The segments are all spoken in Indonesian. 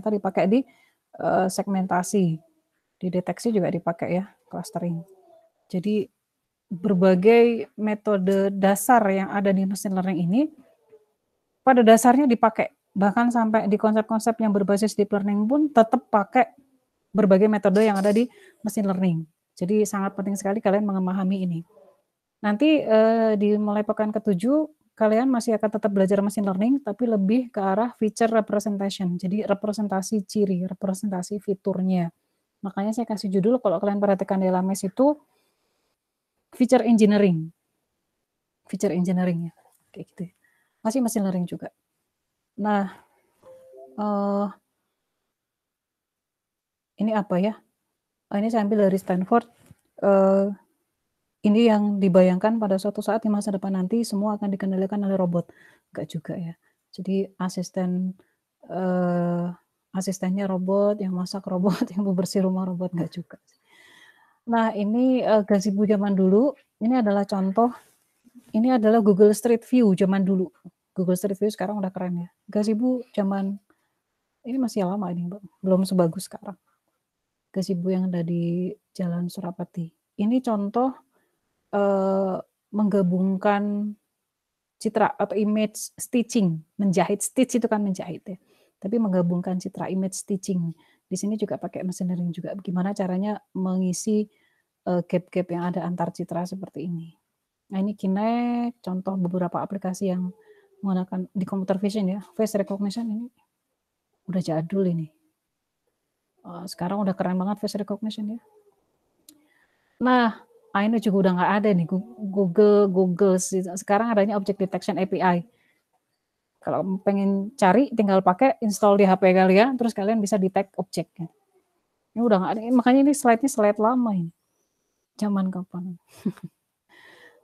ternyata dipakai di segmentasi, di deteksi juga dipakai ya, clustering. Jadi berbagai metode dasar yang ada di machine learning ini pada dasarnya dipakai, bahkan sampai di konsep-konsep yang berbasis deep learning pun tetap pakai berbagai metode yang ada di machine learning. Jadi sangat penting sekali kalian memahami ini. Nanti di mulai pekan ke-7 kalian masih akan tetap belajar machine learning, tapi lebih ke arah feature representation. Jadi representasi ciri, representasi fiturnya. Makanya saya kasih judul kalau kalian perhatikan di LMS itu feature engineering. Feature engineering ya, kayak gitu. Masih machine learning juga. Nah, ini apa ya? Ini saya ambil dari Stanford. Ini yang dibayangkan pada suatu saat di masa depan nanti semua akan dikendalikan oleh robot. Enggak juga ya. Jadi asistennya robot, yang masak robot, yang bebersih rumah robot, enggak juga. Nah, ini gazebo zaman dulu. Ini adalah contoh. Ini adalah Google Street View zaman dulu. Google Street View sekarang udah keren ya. Gazebo zaman ini masih lama ini, belum sebagus sekarang. Gazebo yang ada di Jalan Surapati. Ini contoh menggabungkan citra atau image stitching, menjahit, stitch itu kan menjahit ya. Tapi menggabungkan citra image stitching. Di sini juga pakai mesin learning juga. Bagaimana caranya mengisi gap-gap yang ada antar citra seperti ini. Nah, ini Kinect, contoh beberapa aplikasi yang menggunakan di computer vision ya. Face recognition ini udah jadul ini. Sekarang udah keren banget face recognition ya. Nah, ini juga udah nggak ada nih Google sekarang adanya Object Detection API. Kalau pengen cari tinggal pakai install di HP kalian, terus kalian bisa detect objeknya. Ini udah nggak ada, makanya ini slide-nya slide lama ini. Zaman kapan?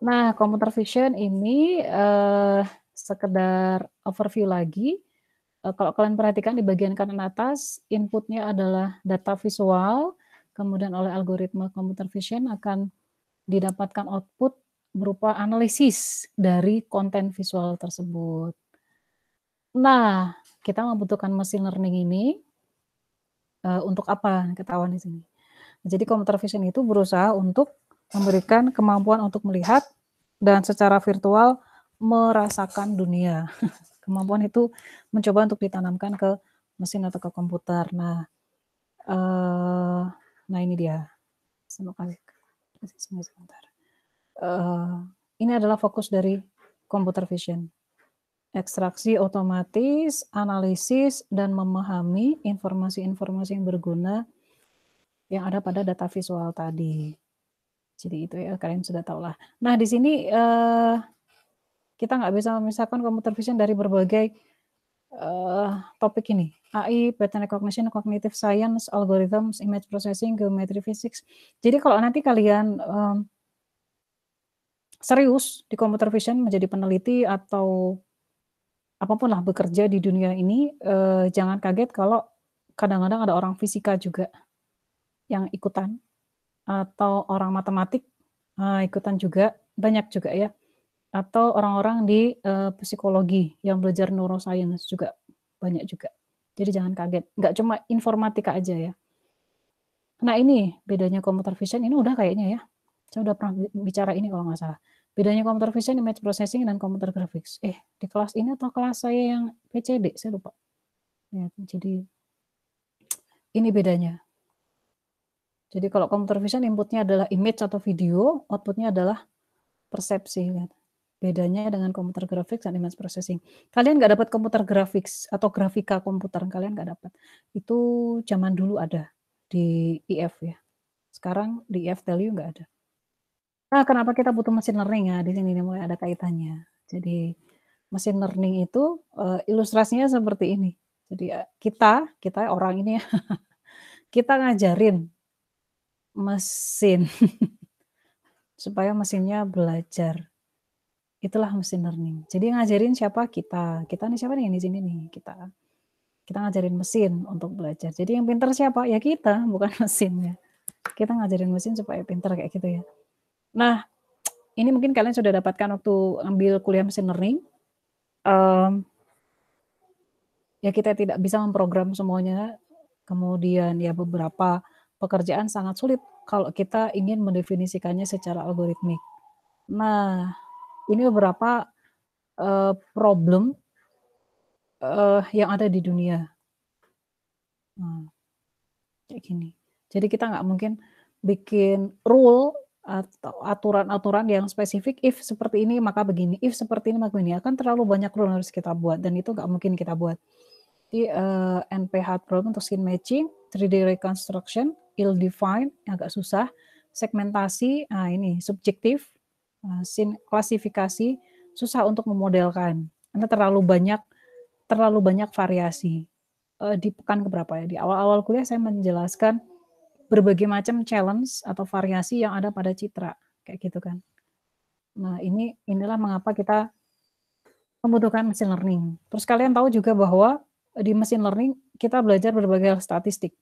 Nah, computer vision ini sekedar overview lagi. Kalau kalian perhatikan di bagian kanan atas, inputnya adalah data visual, kemudian oleh algoritma computer vision akan didapatkan output berupa analisis dari konten visual tersebut. Nah, kita membutuhkan machine learning ini untuk apa? Ketahuan di sini. Jadi computer vision itu berusaha untuk memberikan kemampuan untuk melihat dan secara virtual merasakan dunia. Kemampuan itu mencoba untuk ditanamkan ke mesin atau ke komputer. Nah, ini dia. Sebentar. Ini adalah fokus dari computer vision. Ekstraksi otomatis, analisis, dan memahami informasi-informasi yang berguna yang ada pada data visual tadi. Jadi itu ya, kalian sudah tahu lah. Nah, di sini kita nggak bisa memisahkan computer vision dari berbagai topik ini. AI, pattern recognition, cognitive science, algorithms, image processing, geometry physics. Jadi kalau nanti kalian serius di computer vision menjadi peneliti atau apapun lah bekerja di dunia ini, jangan kaget kalau kadang-kadang ada orang fisika juga yang ikutan, atau orang matematik ikutan juga, banyak juga ya, atau orang-orang di psikologi yang belajar neuroscience juga banyak juga. Jadi jangan kaget, nggak cuma informatika aja ya. Nah ini bedanya computer vision, ini udah kayaknya ya, saya udah pernah bicara ini kalau nggak salah. Bedanya computer vision, image processing, dan computer graphics. Di kelas ini atau kelas saya yang PCD, saya lupa. Ya, jadi ini bedanya. Jadi kalau computer vision inputnya adalah image atau video, outputnya adalah persepsi. Lihat. Bedanya dengan computer graphics dan image processing. Kalian nggak dapat computer graphics atau grafika komputer, kalian nggak dapat. Itu zaman dulu ada di IF ya. Sekarang di IF value nggak ada. Nah, kenapa kita butuh machine learning ya? Di sini mulai ada kaitannya. Jadi machine learning itu ilustrasinya seperti ini. Jadi kita orang ini ya, kita ngajarin mesin supaya mesinnya belajar. Itulah machine learning. Jadi ngajarin siapa? Kita. Kita nih siapa nih di sini nih? Kita. Kita ngajarin mesin untuk belajar. Jadi yang pintar siapa? Ya kita, bukan mesinnya. Kita ngajarin mesin supaya pintar kayak gitu ya. Nah, ini mungkin kalian sudah dapatkan waktu ambil kuliah machine learning. Ya kita tidak bisa memprogram semuanya, kemudian ya beberapa pekerjaan sangat sulit kalau kita ingin mendefinisikannya secara algoritmik. Nah, ini beberapa, problem, yang ada di dunia. Nah, kayak gini. Jadi kita nggak mungkin bikin rule atau aturan-aturan yang spesifik, if seperti ini maka begini, if seperti ini maka begini, akan terlalu banyak rule yang harus kita buat dan itu nggak mungkin kita buat. Jadi, NP-hard problem untuk scene matching, 3D reconstruction, ill-defined, agak susah, segmentasi, nah ini subjektif, scene klasifikasi, susah untuk memodelkan, karena terlalu banyak variasi. Di pekan keberapa ya, di awal-awal kuliah saya menjelaskan berbagai macam challenge atau variasi yang ada pada citra, kayak gitu kan. Nah inilah mengapa kita membutuhkan machine learning. Terus kalian tahu juga bahwa di machine learning kita belajar berbagai hal statistik,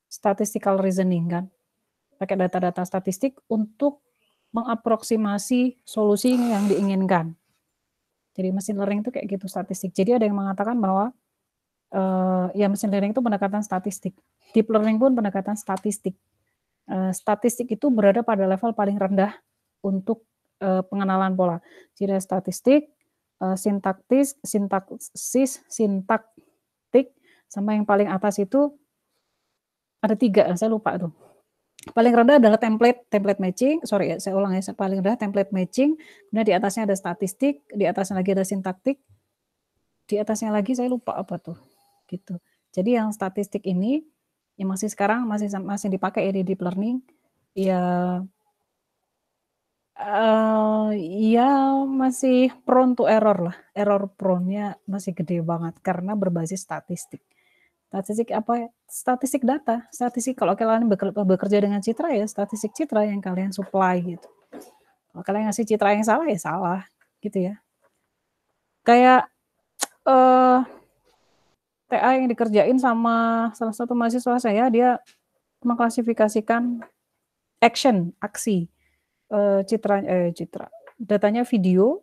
statistical reasoning kan, pakai data-data statistik untuk mengaproksimasi solusi yang diinginkan. Jadi machine learning itu kayak gitu statistik. Jadi ada yang mengatakan bahwa ya machine learning itu pendekatan statistik. Deep learning pun pendekatan statistik. Statistik itu berada pada level paling rendah untuk pengenalan pola. Jadi ada statistik, sintaktis, sintaksis, sintaktik, sama yang paling atas itu ada 3, saya lupa tuh. Paling rendah adalah template matching, sorry ya, saya ulang ya, paling rendah template matching, kemudian di atasnya ada statistik, di atasnya lagi ada sintaktik, di atasnya lagi saya lupa apa tuh, gitu. Jadi yang statistik ini, yang masih sekarang masih dipakai ya di deep learning, ya ya masih prone to error lah, error prone-nya masih gede banget karena berbasis statistik. Statistik apa ya? Statistik data, statistik kalau kalian bekerja dengan citra ya statistik citra yang kalian supply gitu. Kalau kalian ngasih citra yang salah ya salah, gitu ya. Kayak TA yang dikerjain sama salah satu mahasiswa saya, dia mengklasifikasikan aksi, datanya video,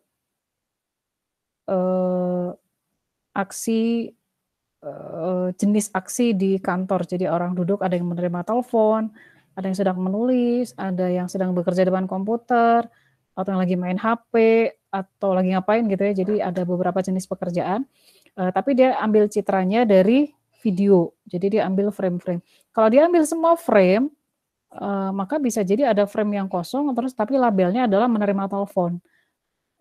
aksi, jenis aksi di kantor. Jadi orang duduk, ada yang menerima telepon, ada yang sedang menulis, ada yang sedang bekerja depan komputer, atau yang lagi main HP, atau lagi ngapain gitu ya. Jadi ada beberapa jenis pekerjaan, tapi dia ambil citranya dari video. Jadi dia ambil frame-frame. Kalau dia ambil semua frame, maka bisa jadi ada frame yang kosong, terus tapi labelnya adalah menerima telepon.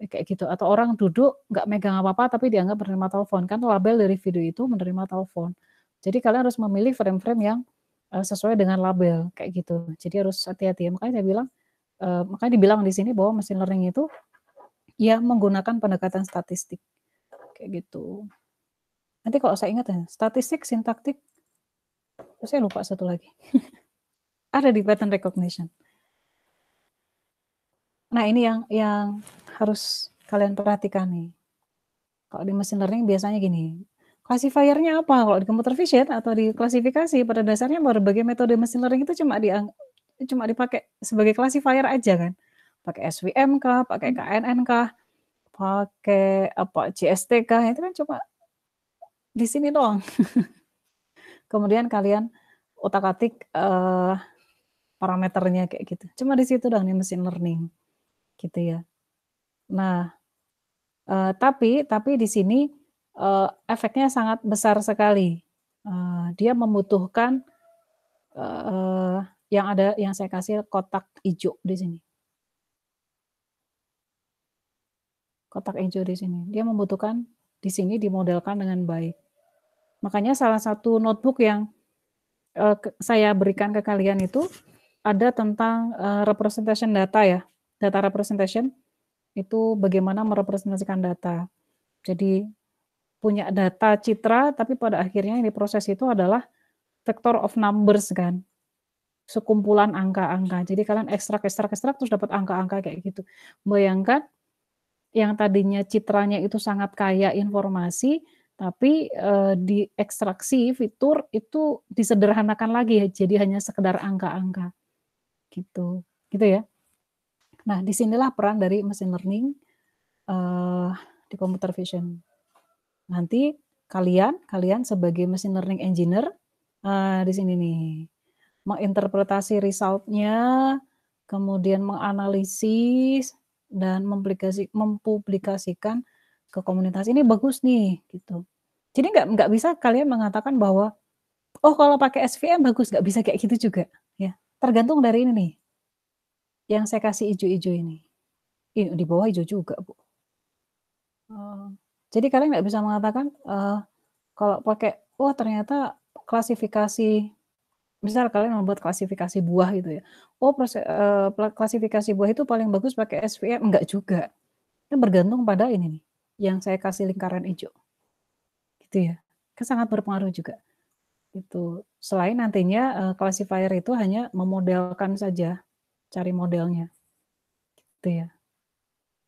Kayak gitu, atau orang duduk nggak megang apa-apa tapi dianggap menerima telepon, kan label dari video itu menerima telepon. Jadi kalian harus memilih frame-frame yang, sesuai dengan label, kayak gitu. Jadi harus hati-hati ya, makanya saya bilang, makanya dibilang di sini bahwa machine learning itu, ya menggunakan pendekatan statistik, kayak gitu. Nanti kalau saya ingat ya, statistik, sintaktik, saya lupa satu lagi. Ada di pattern recognition. Nah ini yang harus kalian perhatikan nih. Kalau di machine learning biasanya gini, classifier-nya apa? Kalau di computer vision atau di klasifikasi pada dasarnya berbagai metode machine learning itu cuma dipakai sebagai classifier aja kan. Pakai SVM kah, pakai KNN kah, pakai apa, JST kah, itu kan cuma di sini doang. Kemudian kalian otak-atik parameternya kayak gitu. Cuma di situ doang nih machine learning, gitu ya. Nah, tapi di sini, efeknya sangat besar sekali. Dia membutuhkan, yang saya kasih kotak hijau di sini. Kotak hijau di sini. Dia membutuhkan di sini dimodelkan dengan baik. Makanya salah satu notebook yang, saya berikan ke kalian itu ada tentang, representation data ya, data representation, itu bagaimana merepresentasikan data. Jadi punya data citra, tapi pada akhirnya yang diproses itu adalah vector of numbers kan, sekumpulan angka-angka. Jadi kalian ekstrak terus dapat angka-angka kayak gitu. Bayangkan yang tadinya citranya itu sangat kaya informasi, tapi, diekstraksi fitur itu disederhanakan lagi, jadi hanya sekedar angka-angka, gitu. Gitu ya. Nah, disinilah peran dari machine learning, di computer vision. Nanti kalian sebagai machine learning engineer, di sini nih, menginterpretasi result-nya, kemudian menganalisis dan mempublikasikan ke komunitas, "Ini bagus nih," gitu. Jadi nggak bisa kalian mengatakan bahwa, "Oh, kalau pakai SVM bagus," nggak bisa kayak gitu juga, ya. Tergantung dari ini nih, yang saya kasih ijo-ijo ini. Ih, di bawah hijau juga, Bu. Jadi kalian nggak bisa mengatakan, kalau pakai, "Oh, ternyata klasifikasi." Misal kalian membuat klasifikasi buah gitu ya, "Oh, klasifikasi buah itu paling bagus pakai SVM." Enggak juga. Kan bergantung pada ini nih, yang saya kasih lingkaran hijau, gitu ya. Kan sangat berpengaruh juga, gitu. Selain nantinya, classifier itu hanya memodelkan saja, cari modelnya, gitu ya.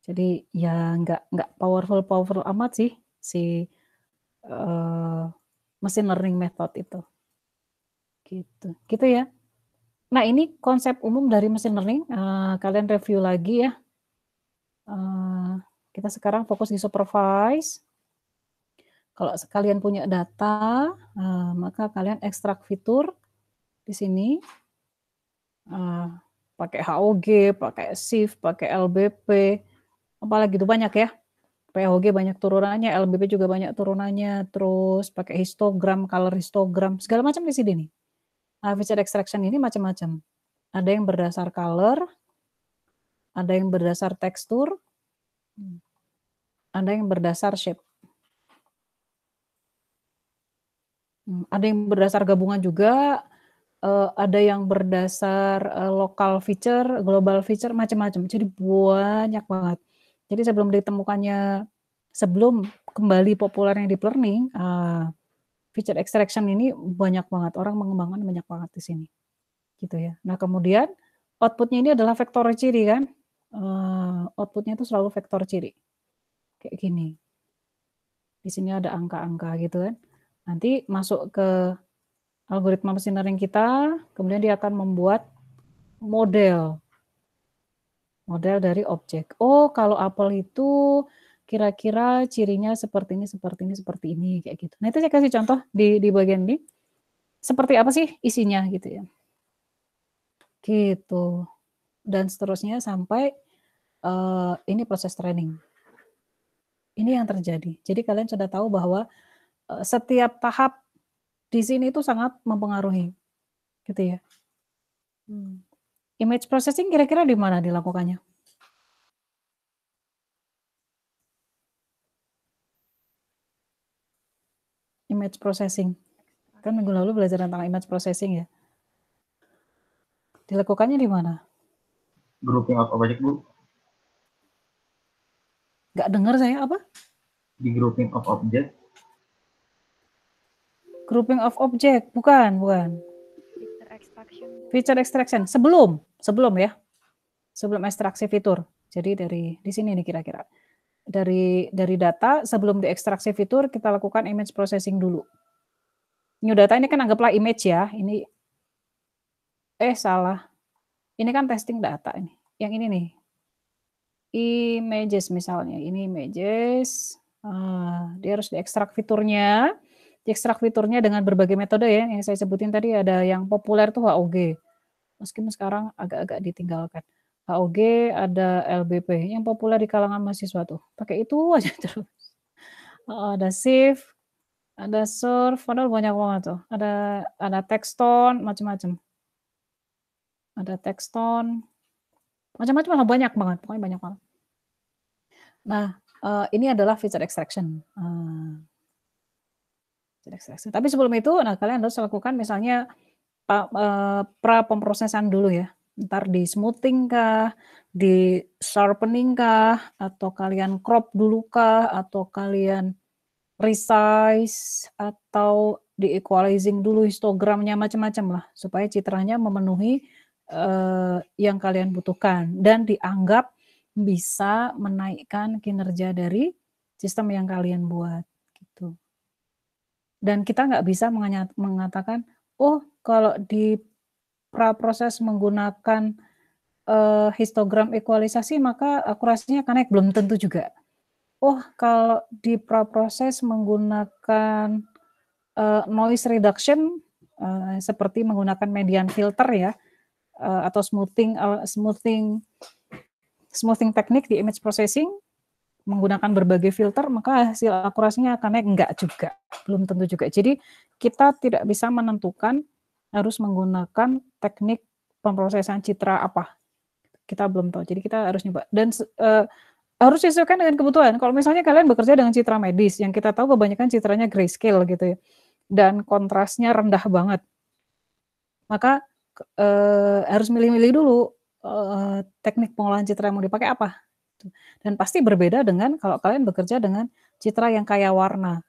Jadi ya nggak powerful amat sih, si, eee, machine learning method itu, gitu. Gitu ya. Nah, ini konsep umum dari machine learning, kalian review lagi ya. Kita sekarang fokus di supervise. Kalau kalian punya data, maka kalian ekstrak fitur di sini, pakai HOG, pakai SIF, pakai LBP, apalagi itu banyak ya. PHOG banyak turunannya, LBP juga banyak turunannya, terus pakai histogram, color histogram, segala macam di sini nih. Feature extraction ini macam-macam. Ada yang berdasar color, ada yang berdasar tekstur, ada yang berdasar shape. Ada yang berdasar gabungan juga, ada yang berdasar, lokal feature, global feature, macam-macam. Jadi banyak banget. Jadi sebelum kembali populernya deep learning, feature extraction ini banyak banget, orang mengembangkan banyak banget di sini, gitu ya. Nah, kemudian output-nya ini adalah vektor ciri kan, output-nya itu selalu vektor ciri, kayak gini. Di sini ada angka-angka gitu kan. Nanti masuk ke algoritma machine learning kita, kemudian dia akan membuat model dari objek. Oh, kalau apel itu kira-kira cirinya seperti ini, seperti ini, seperti ini, kayak gitu. Nah, itu saya kasih contoh di bagian ini, seperti apa sih isinya gitu ya. Gitu. Dan seterusnya sampai, ini proses training. Ini yang terjadi. Jadi kalian sudah tahu bahwa, setiap tahap di sini itu sangat mempengaruhi, gitu ya. Image processing kira-kira di mana dilakukannya? Image processing. Kan minggu lalu belajar tentang image processing ya. Dilakukannya di mana? Grouping of object, Bu. Nggak dengar saya, apa? Di grouping of object. Grouping of object, bukan. Feature extraction, sebelum ya. Sebelum ekstraksi fitur. Jadi di sini nih kira-kira. Dari data, sebelum diekstraksi fitur, kita lakukan image processing dulu. New data ini kan anggaplah image ya, ini salah. Ini kan testing data ini. Yang ini nih. Images misalnya, ini images, dia harus diekstrak fiturnya. Diekstrak fiturnya dengan berbagai metode ya, yang saya sebutin tadi ada yang populer tuh HOG. Meskipun sekarang agak-agak ditinggalkan. HOG, ada LBP, yang populer di kalangan mahasiswa tuh, pakai itu aja terus. Ada SIF, ada surf, padahal banyak banget tuh. Ada tekston, macam-macam. Ada tekston, macam-macam lah, banyak banget, pokoknya banyak banget. Nah, ini adalah feature extraction. Tapi sebelum itu, nah kalian harus lakukan misalnya pra pemrosesan dulu ya. Ntar di smoothing kah, di sharpening kah, atau kalian crop dulu kah, atau kalian resize, atau di equalizing dulu histogramnya, macam-macam lah, supaya citranya memenuhi yang kalian butuhkan dan dianggap bisa menaikkan kinerja dari sistem yang kalian buat gitu. Dan kita nggak bisa mengatakan, oh kalau di proses menggunakan histogram ekualisasi maka akurasinya akan naik, belum tentu juga. Oh, kalau di praproses menggunakan noise reduction, seperti menggunakan median filter ya, atau smoothing teknik di image processing, menggunakan berbagai filter, maka hasil akurasinya akan naik. Enggak juga, belum tentu juga. Jadi kita tidak bisa menentukan harus menggunakan teknik pemrosesan citra apa. Kita belum tahu. Jadi kita harus nyoba. Dan harus disesuaikan dengan kebutuhan. Kalau misalnya kalian bekerja dengan citra medis, yang kita tahu kebanyakan citranya grayscale gitu ya, dan kontrasnya rendah banget, maka harus milih-milih dulu teknik pengolahan citra yang mau dipakai apa. Dan pasti berbeda dengan kalau kalian bekerja dengan citra yang kaya warna,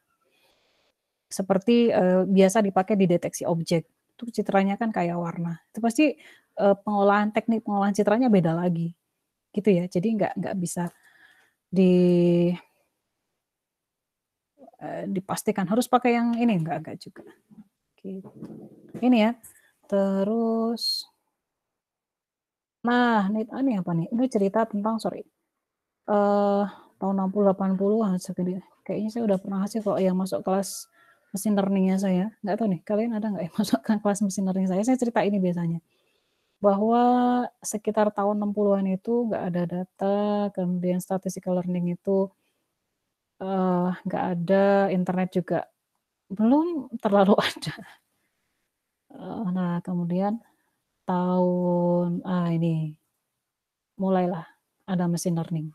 seperti biasa dipakai di deteksi objek. Itu citranya kan kaya warna. Itu pasti teknik pengolahan citranya beda lagi, gitu ya. Jadi nggak bisa dipastikan harus pakai yang ini, enggak juga. Gitu. Ini ya. Terus, nah ini apa nih? Ini cerita tentang tahun 60-80 kayaknya saya udah pernah ngasih kok yang masuk kelas mesin learning-nya saya. Nggak tahu nih, kalian ada nggak yang masuk ke kelas mesin learning saya? Saya cerita ini biasanya. Bahwa sekitar tahun 60-an itu nggak ada data, kemudian statistical learning itu nggak ada, internet juga belum terlalu ada. Nah, kemudian ini mulailah ada mesin learning.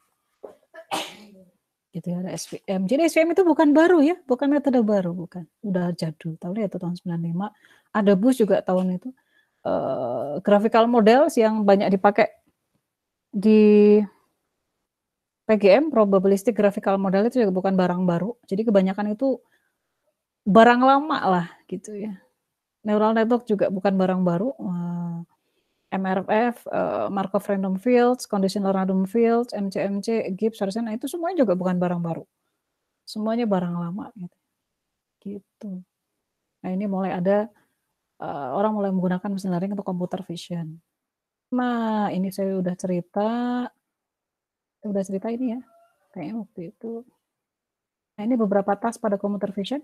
Gitu ya, ada SVM. Jadi SVM itu bukan baru ya, bukan metode baru, bukan. Udah jadul, tahun itu tahun 95. Ada BUS juga tahun itu. Graphical models yang banyak dipakai di PGM, probabilistic graphical model itu juga bukan barang baru. Jadi kebanyakan itu barang lama lah gitu ya. Neural network juga bukan barang baru. MRF, Markov Random Fields, Conditional Random Fields, MCMC, Gibbs, harusnya itu semuanya juga bukan barang baru. Semuanya barang lama gitu. Gitu. Nah, ini mulai ada orang mulai menggunakan mesin learning untuk computer vision. Nah, ini saya udah cerita ini ya. Kayaknya waktu itu. Nah, ini beberapa task pada computer vision.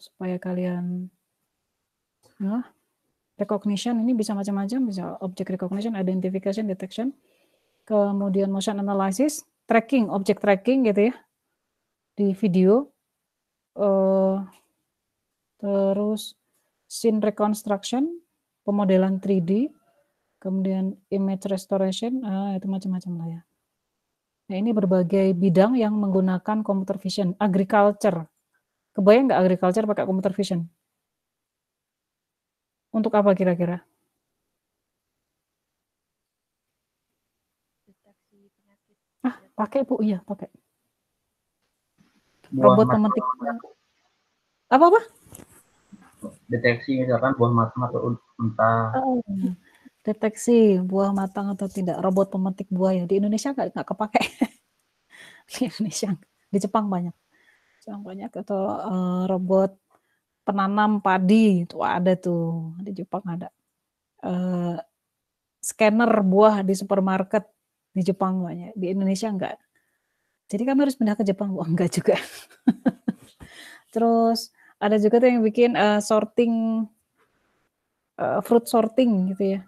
Supaya kalian recognition ini bisa macam-macam, bisa object recognition, identification, detection, kemudian motion analysis, tracking, object tracking gitu ya di video, terus scene reconstruction, pemodelan 3D, kemudian image restoration, itu macam-macam lah ya. Nah, ini berbagai bidang yang menggunakan computer vision. Agriculture, kebayang nggak agriculture pakai computer vision? Untuk apa kira-kira? Pakai Bu, iya pakai. Robot pemetik. Apa? Deteksi misalkan buah matang atau mentah. Deteksi buah matang atau tidak, robot pemetik buah ya. Di Indonesia nggak kepake. Di Indonesia, di Jepang banyak. Atau robot penanam padi itu ada tuh, di Jepang ada. Scanner buah di supermarket di Jepang banyak, di Indonesia enggak. Jadi kami harus pindah ke Jepang, enggak juga. Terus ada juga tuh yang bikin sorting, fruit sorting gitu ya.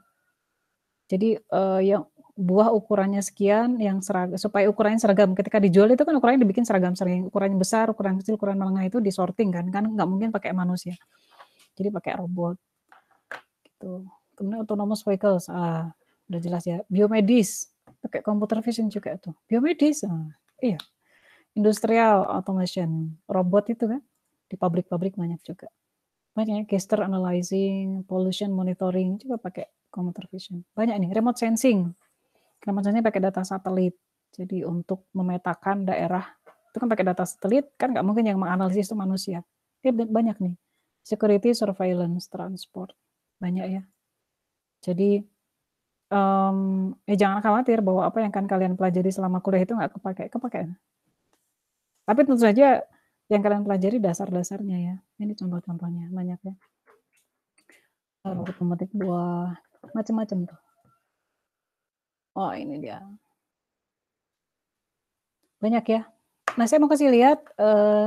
Jadi yang buah ukurannya sekian, yang supaya ukurannya seragam. Ketika dijual itu kan ukurannya dibikin seragam, ukurannya besar, ukuran kecil, ukuran menengah itu disorting kan nggak mungkin pakai manusia. Jadi pakai robot. Gitu. Kemudian autonomous vehicles, udah jelas ya. Biomedis, pakai computer vision juga tuh. Biomedis, iya. Industrial automation, robot itu kan di pabrik-pabrik banyak juga. Banyak gesture analyzing, pollution monitoring juga pakai computer vision. Banyak nih, remote sensing. Remote sensing pakai data satelit. Jadi untuk memetakan daerah itu kan pakai data satelit, kan nggak mungkin yang menganalisis itu manusia. Banyak nih. Security, surveillance, transport. Banyak ya. Jadi jangan khawatir bahwa apa yang akan kalian pelajari selama kuliah itu nggak kepake. Tapi tentu saja yang kalian pelajari dasar-dasarnya ya. Ini contoh-contohnya banyak ya. Robot pemetik buah, macam-macam tuh. Oh, ini dia. Banyak ya. Nah, saya mau kasih lihat,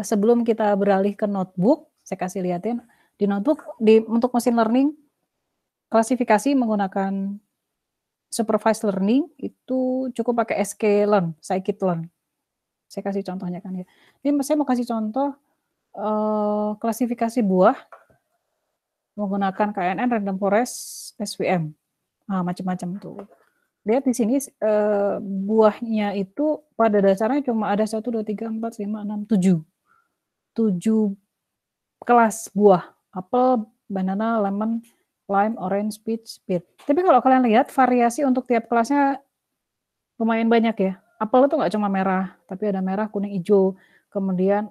sebelum kita beralih ke notebook, saya kasih lihatin di notebook untuk machine learning, klasifikasi menggunakan supervised learning itu cukup pakai sklearn, scikit-learn. Saya kasih contohnya kan ya. Ini saya mau kasih contoh, klasifikasi buah menggunakan KNN, random forest, SVM. Nah, macam-macam tuh. Lihat di sini, buahnya itu pada dasarnya cuma ada 1, 2, 3, 4, 5, 6, 7. 7 kelas buah, apel, banana, lemon, lime, orange, peach, pear. Tapi kalau kalian lihat variasi untuk tiap kelasnya lumayan banyak ya. Apel itu nggak cuma merah, tapi ada merah, kuning, hijau. Kemudian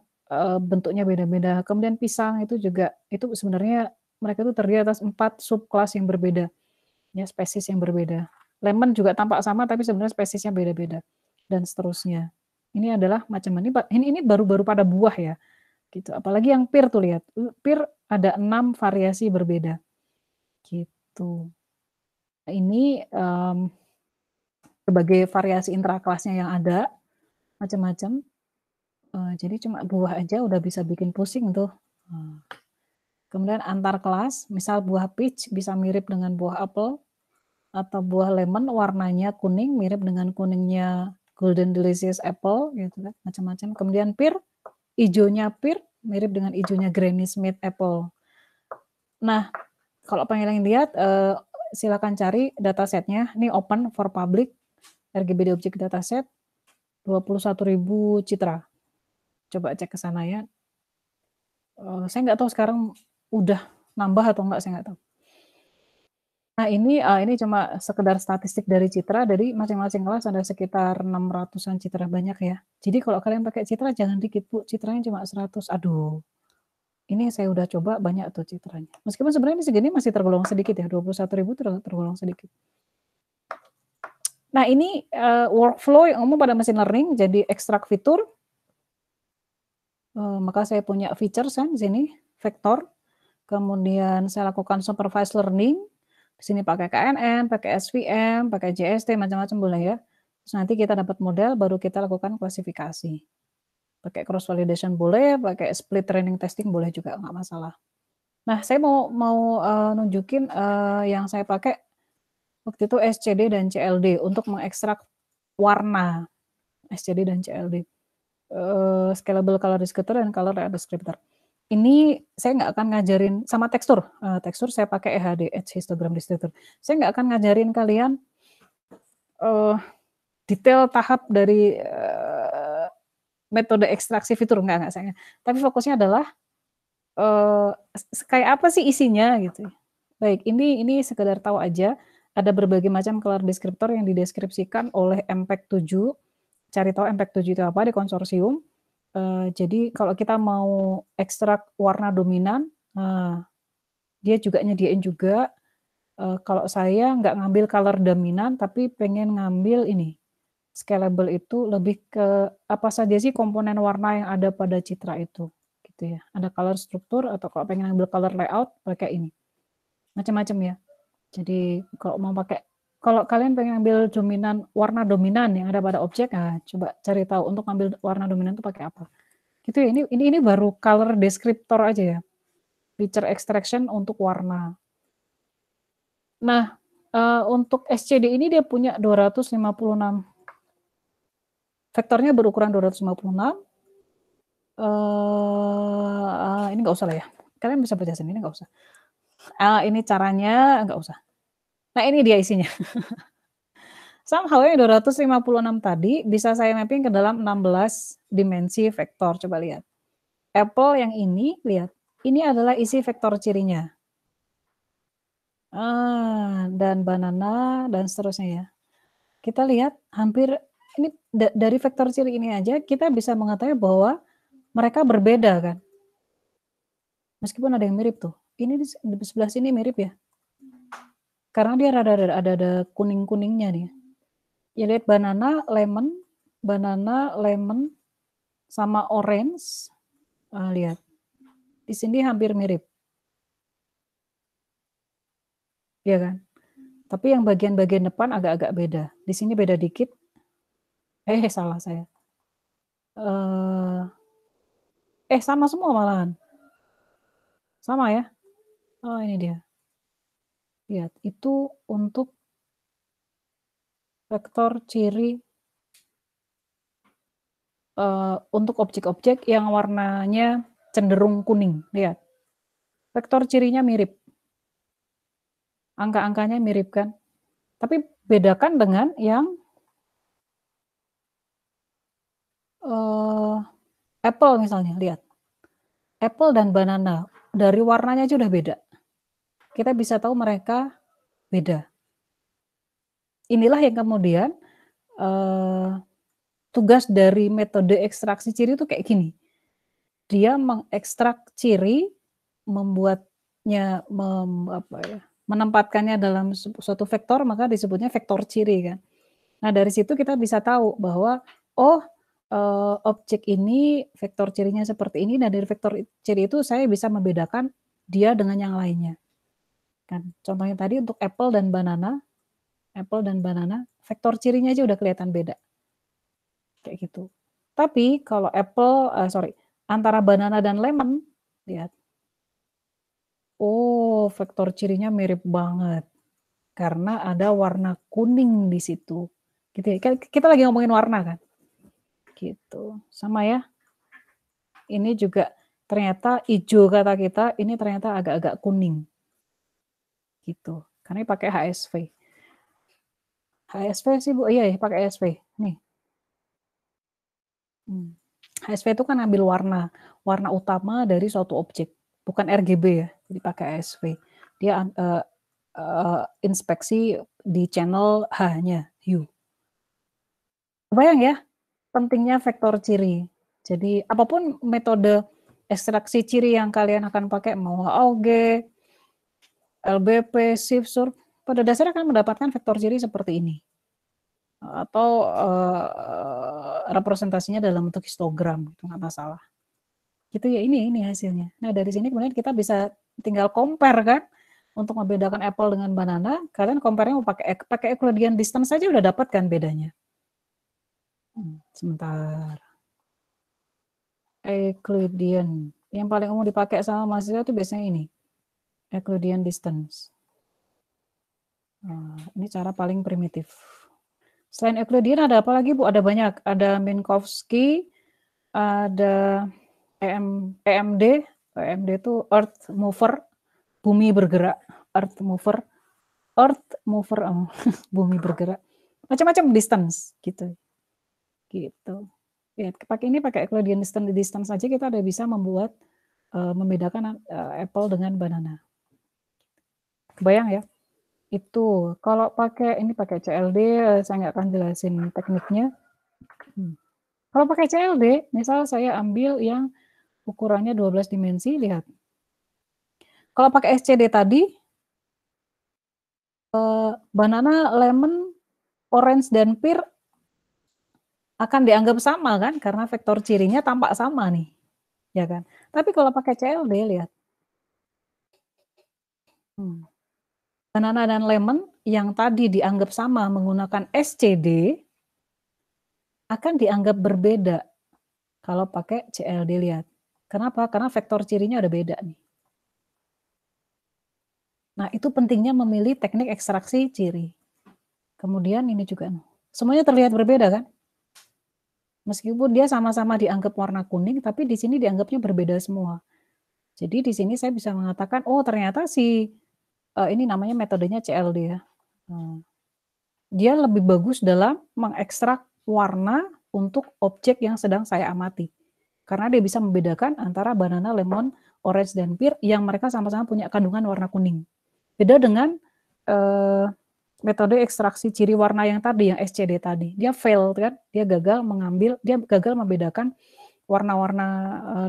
bentuknya beda-beda. Kemudian pisang itu juga, itu sebenarnya mereka itu terdiri atas 4 subkelas yang berbeda, ya spesies yang berbeda. Lemon juga tampak sama, tapi sebenarnya spesiesnya beda-beda dan seterusnya. Ini adalah macam ini baru-baru pada buah ya, gitu. Apalagi yang pear tuh lihat, pear ada 6 variasi berbeda, gitu. Nah, ini berbagai variasi intrakelasnya yang ada, macam-macam. Jadi cuma buah aja udah bisa bikin pusing tuh. Kemudian antar kelas, misal buah peach bisa mirip dengan buah apel, atau buah lemon warnanya kuning mirip dengan kuningnya golden delicious apple gitu kan, macam-macam. Kemudian pear, hijaunya pear mirip dengan hijaunya Granny Smith apple. Nah, kalau pengen lihat, silakan cari datasetnya. Ini open for public, RGBD Object Dataset, 21.000 citra. Coba cek ke sana ya. Saya nggak tahu sekarang udah nambah atau enggak, saya nggak tahu. Nah, ini cuma sekedar statistik dari citra, dari masing-masing kelas ada sekitar 600-an citra, banyak ya. Jadi kalau kalian pakai citra jangan dikit Bu, citranya cuma 100. Aduh. Ini saya udah coba banyak tuh citranya. Meskipun sebenarnya segini masih tergolong sedikit ya, 21.000 tergolong sedikit. Nah, ini workflow yang umum pada machine learning, jadi ekstrak fitur. Maka saya punya features kan di sini, vektor. Kemudian saya lakukan supervised learning. Di sini pakai KNN, pakai SVM, pakai JST, macam-macam boleh ya. Terus nanti kita dapat model, baru kita lakukan klasifikasi. Pakai cross validation boleh, pakai split training testing boleh juga, nggak masalah. Nah, saya mau nunjukin yang saya pakai waktu itu SCD dan CLD untuk mengekstrak warna SCD dan CLD. Scalable color descriptor dan color descriptor. Ini saya nggak akan ngajarin sama tekstur. Tekstur saya pakai EHD, Edge Histogram Descriptor. Saya nggak akan ngajarin kalian detail tahap dari metode ekstraksi fitur, enggak saya. Tapi fokusnya adalah kayak apa sih isinya gitu. Baik, ini sekedar tahu aja. Ada berbagai macam color descriptor yang dideskripsikan oleh MPEG 7. Cari tahu MPEG 7 itu apa di konsorsium. Jadi kalau kita mau ekstrak warna dominan, dia juga nyediain juga. Kalau saya nggak ngambil color dominan, tapi pengen ngambil ini, scalable itu lebih ke apa saja sih komponen warna yang ada pada citra itu, gitu ya. Ada color struktur atau kalau pengen ngambil color layout pakai ini, macam-macam ya. Jadi kalau kalian pengen ambil warna dominan yang ada pada objek, coba cari tahu untuk ambil warna dominan itu pakai apa. Gitu ya, ini baru color descriptor aja ya. Feature extraction untuk warna. Nah, untuk SCD ini dia punya 256. Vektornya berukuran 256. Ini nggak usah lah ya. Kalian bisa baca sendiri, nggak usah. Ini caranya, nggak usah. Nah, ini dia isinya. Somehow yang 256 tadi bisa saya mapping ke dalam 16 dimensi vektor. Coba lihat. Apple yang ini, lihat. Ini adalah isi vektor cirinya. Dan banana, dan seterusnya ya. Kita lihat hampir, ini dari vektor ciri ini aja, kita bisa mengetahui bahwa mereka berbeda kan. Meskipun ada yang mirip tuh. Ini di sebelah sini mirip ya. Karena dia ada kuning-kuningnya nih. Ya lihat banana, lemon, sama orange. Lihat. Di sini hampir mirip. Iya kan? Tapi yang bagian-bagian depan agak-agak beda. Di sini beda dikit. Salah saya. Sama semua malahan. Sama ya. Oh, ini dia. Lihat, itu untuk vektor ciri untuk objek-objek yang warnanya cenderung kuning. Lihat. Vektor cirinya mirip. Angka-angkanya mirip kan? Tapi bedakan dengan yang apple misalnya, lihat. Apple dan banana, dari warnanya aja udah beda. Kita bisa tahu mereka beda. Inilah yang kemudian tugas dari metode ekstraksi ciri itu kayak gini. Dia mengekstrak ciri, membuatnya, menempatkannya dalam suatu vektor, maka disebutnya vektor ciri kan. Nah dari situ kita bisa tahu bahwa objek ini vektor cirinya seperti ini, dan dari vektor ciri itu saya bisa membedakan dia dengan yang lainnya. Kan contohnya tadi untuk apple dan banana, vektor cirinya aja udah kelihatan beda. Kayak gitu. Tapi kalau antara banana dan lemon, lihat. Vektor cirinya mirip banget. Karena ada warna kuning di situ. Gitu ya. Kita lagi ngomongin warna kan. Gitu. Sama ya. Ini juga ternyata hijau kata kita, ini ternyata agak-agak kuning. Gitu. Karena pakai HSV. HSV sih Bu, iya ya pakai HSV. Nih. HSV itu kan ambil warna utama dari suatu objek, bukan RGB ya, jadi pakai HSV. Dia inspeksi di channel H-nya, hue. Kebayang ya, pentingnya vektor ciri. Jadi apapun metode ekstraksi ciri yang kalian akan pakai, mau AUG, LBP, SIFSUR, pada dasarnya akan mendapatkan vektor ciri seperti ini. Atau representasinya dalam bentuk histogram, itu nggak masalah. Gitu ya, ini hasilnya. Nah dari sini kemudian kita bisa tinggal compare kan, untuk membedakan apple dengan banana. Kalian compare-nya mau pakai Euclidean distance saja udah dapat kan bedanya. Sebentar. Euclidean yang paling umum dipakai sama mahasiswa itu biasanya ini, Euclidean distance. Ini cara paling primitif. Selain Euclidean ada apa lagi Bu? Ada banyak. Ada Minkowski, ada EMD. EMD itu Earth Mover, bumi bergerak. Earth mover, bumi bergerak. Macam-macam distance gitu. Ya, pakai Euclidean distance saja kita udah bisa membedakan apple dengan banana. Kebayang ya? Itu kalau pakai CLD, saya nggak akan jelasin tekniknya. Kalau pakai CLD, misal saya ambil yang ukurannya 12 dimensi, lihat. Kalau pakai SCD tadi, banana, lemon, orange, dan pear akan dianggap sama kan, karena vektor cirinya tampak sama nih, ya kan. Tapi kalau pakai CLD, lihat. Banana dan lemon yang tadi dianggap sama menggunakan SCD akan dianggap berbeda kalau pakai CLD, lihat. Kenapa? Karena vektor cirinya udah beda nih. Nah, itu pentingnya memilih teknik ekstraksi ciri. Kemudian ini juga, semuanya terlihat berbeda kan? Meskipun dia sama-sama dianggap warna kuning, tapi di sini dianggapnya berbeda semua. Jadi di sini saya bisa mengatakan, ternyata ini namanya metodenya CLD ya. Dia lebih bagus dalam mengekstrak warna untuk objek yang sedang saya amati. Karena dia bisa membedakan antara banana, lemon, orange, dan pear yang mereka sama-sama punya kandungan warna kuning. Beda dengan metode ekstraksi ciri warna yang tadi, yang SCD tadi. Dia fail kan, dia gagal membedakan warna-warna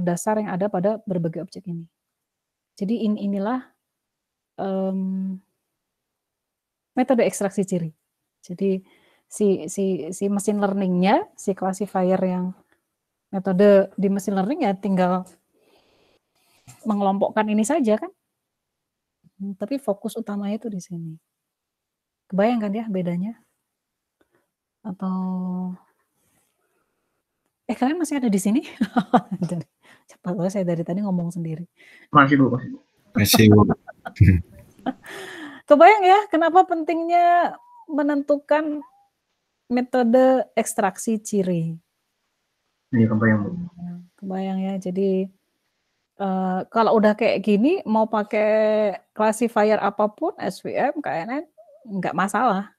dasar yang ada pada berbagai objek ini. Jadi inilah metode ekstraksi ciri. Jadi si mesin learning-nya, si classifier yang metode di mesin learning ya tinggal mengelompokkan ini saja kan. Tapi fokus utamanya itu di sini. Kebayang kan ya bedanya? Atau kalian masih ada di sini? Cepat banget saya dari tadi ngomong sendiri. Masih Bu, masih Bu. Masih Bu. Kebayang ya kenapa pentingnya menentukan metode ekstraksi ciri? Iya, kebayang Bu. Kebayang ya. Jadi kalau udah kayak gini mau pakai classifier apapun, SVM, KNN, nggak masalah.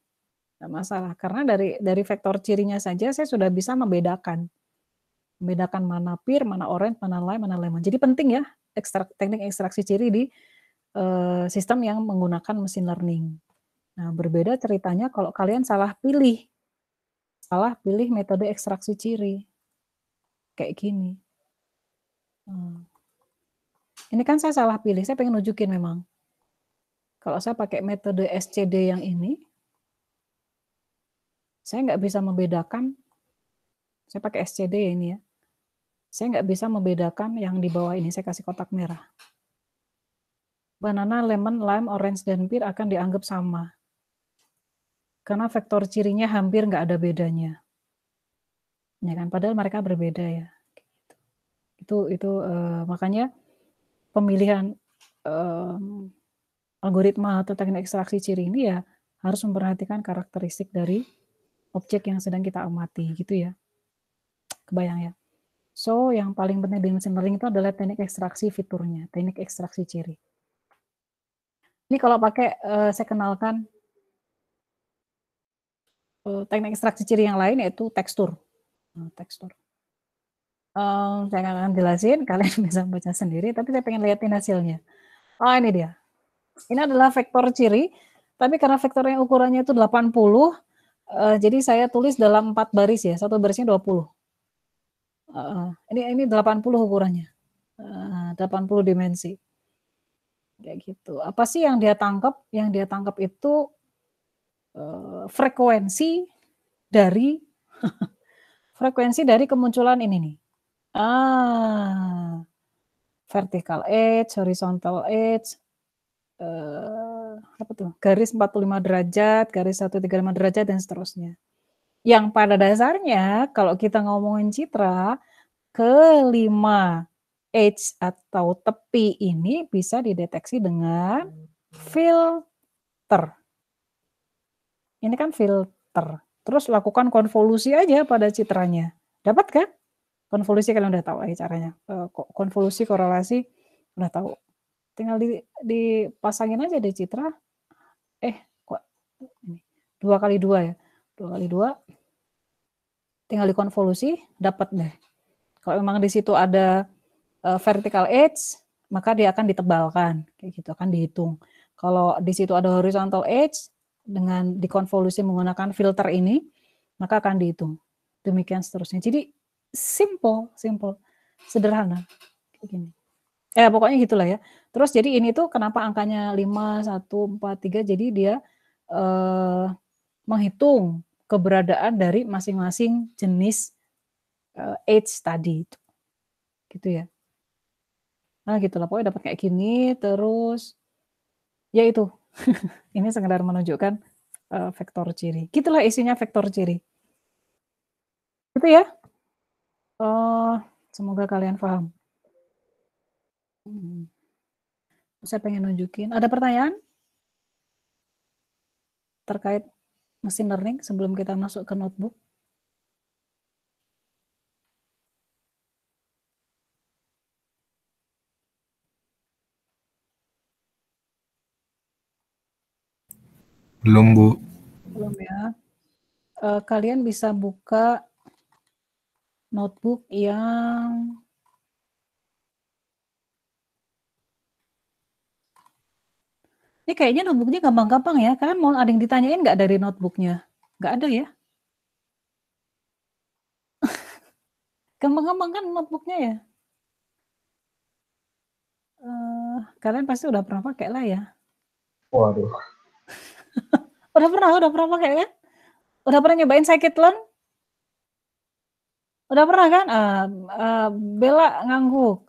Nggak masalah. Karena dari vektor cirinya saja saya sudah bisa membedakan mana pure, mana orange, mana lime, mana lemon. Jadi penting ya teknik ekstraksi ciri di sistem yang menggunakan machine learning. Nah, berbeda ceritanya kalau kalian salah pilih metode ekstraksi ciri. Kayak gini. Ini kan saya salah pilih, saya pengen nunjukin memang. Kalau saya pakai metode SCD yang ini, saya nggak bisa membedakan, saya pakai SCD ya ini ya, saya nggak bisa membedakan yang di bawah ini, saya kasih kotak merah. Banana, lemon, lime, orange, dan pear akan dianggap sama. Karena vektor cirinya hampir nggak ada bedanya. Ya kan, padahal mereka berbeda ya. Itu makanya pemilihan algoritma atau teknik ekstraksi ciri ini ya harus memperhatikan karakteristik dari objek yang sedang kita amati gitu ya. Kebayang ya. So, yang paling penting di machine learning itu adalah teknik ekstraksi fiturnya, teknik ekstraksi ciri. Ini kalau pakai saya kenalkan teknik ekstraksi ciri yang lain yaitu tekstur. Tekstur. Saya nggak akan jelasin, kalian bisa baca sendiri, tapi saya pengen lihatin hasilnya. Oh, ini dia. Ini adalah vektor ciri, tapi karena vektornya ukurannya itu 80, jadi saya tulis dalam 4 baris ya, satu barisnya 20. Ini 80 ukurannya, 80 dimensi. Kayak gitu. Apa sih yang dia tangkap? Yang dia tangkap itu frekuensi dari kemunculan ini nih. Vertical edge, horizontal edge, apa tuh? Garis 45 derajat, garis 135 derajat dan seterusnya. Yang pada dasarnya kalau kita ngomongin citra, kelima edge atau tepi ini bisa dideteksi dengan filter. Ini kan filter. Terus lakukan konvolusi aja pada citranya. Dapat kan? Konvolusi kalian udah tahu caranya. Konvolusi, korelasi udah tahu. Tinggal dipasangin aja di citra. Kok ini 2x2 ya. 2x2. Tinggal dikonvolusi, dapat deh. Kalau memang di situ ada vertical edge, maka dia akan ditebalkan, kayak gitu, akan dihitung. Kalau di situ ada horizontal edge, dengan dikonvolusi menggunakan filter ini, maka akan dihitung. Demikian seterusnya. Jadi simple, sederhana, kayak gini. Pokoknya gitulah ya. Terus jadi ini tuh kenapa angkanya 5, 1, 4, 3, jadi dia menghitung keberadaan dari masing-masing jenis edge tadi. Gitu ya. Nah gitu lah, pokoknya dapat kayak gini, terus ya itu. Ini sekedar menunjukkan vektor ciri. Gitulah isinya vektor ciri. Itu ya. Semoga kalian paham. Saya pengen nunjukin. Ada pertanyaan terkait machine learning sebelum kita masuk ke notebook? Belum Bu. Belum ya. Kalian bisa buka notebook yang ini kayaknya notebooknya gampang-gampang ya. Kalian mau ada yang ditanyain nggak dari notebooknya? Nggak ada ya? Gampang-gampang kan notebooknya ya? Kalian pasti udah pernah pakai lah ya? Waduh. Udah pernah pakai kan? Udah pernah nyobain scikit-learn? Udah pernah kan? Bella ngangguk.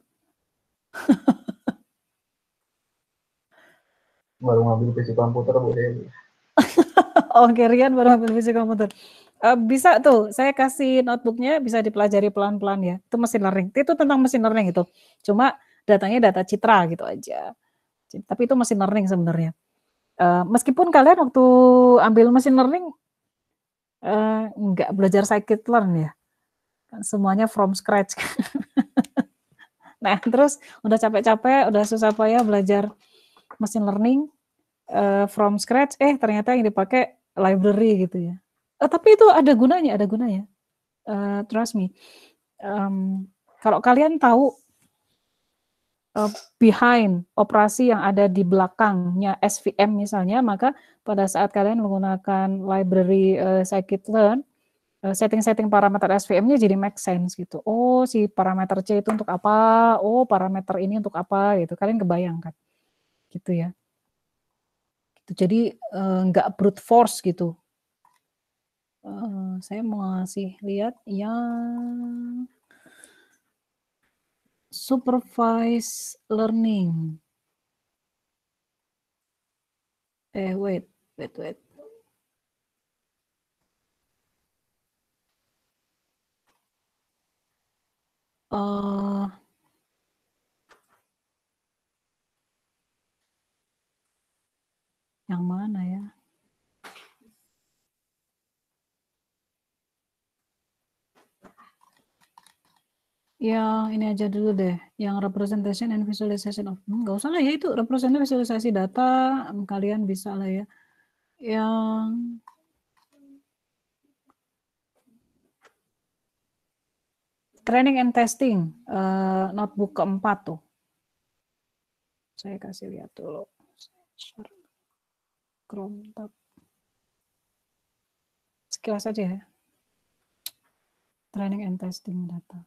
Baru ngambil PC komputer Bu. Oke, Rian baru ambil fisika komputer. Bisa tuh, saya kasih notebooknya bisa dipelajari pelan-pelan ya. Itu mesin learning. Itu tentang mesin learning itu. Cuma datanya data citra gitu aja. Tapi itu mesin learning sebenarnya. Meskipun kalian waktu ambil mesin learning nggak belajar scikit-learn ya. Kan semuanya from scratch. Nah, terus udah capek-capek, udah susah payah belajar mesin learning from scratch, ternyata yang dipakai library gitu ya. Tapi itu ada gunanya, trust me. Kalau kalian tahu behind operasi yang ada di belakangnya SVM misalnya, maka pada saat kalian menggunakan library scikit-learn, setting-setting parameter SVM-nya jadi make sense gitu. Oh, si parameter C itu untuk apa? Oh, parameter ini untuk apa? Gitu. Kalian kebayangkan, gitu ya. Jadi nggak brute force gitu. Saya mau ngasih lihat yang supervised learning. Wait. Yang mana ya? Ya, ini aja dulu deh. Yang representation and visualization of, nggak usah lah ya itu representasi visualisasi data, kalian bisa lah ya. Yang training and testing, notebook keempat tuh. Saya kasih lihat dulu. Chrome tab. Sekilas aja ya. Training and testing data.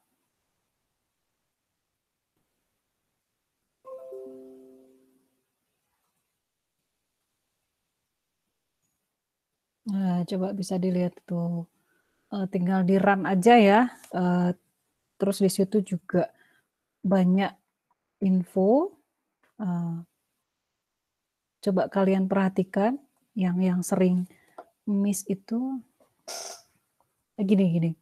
Nah, coba bisa dilihat tuh. Tinggal di run aja ya. Terus di situ juga banyak info. Coba kalian perhatikan yang sering miss itu gini.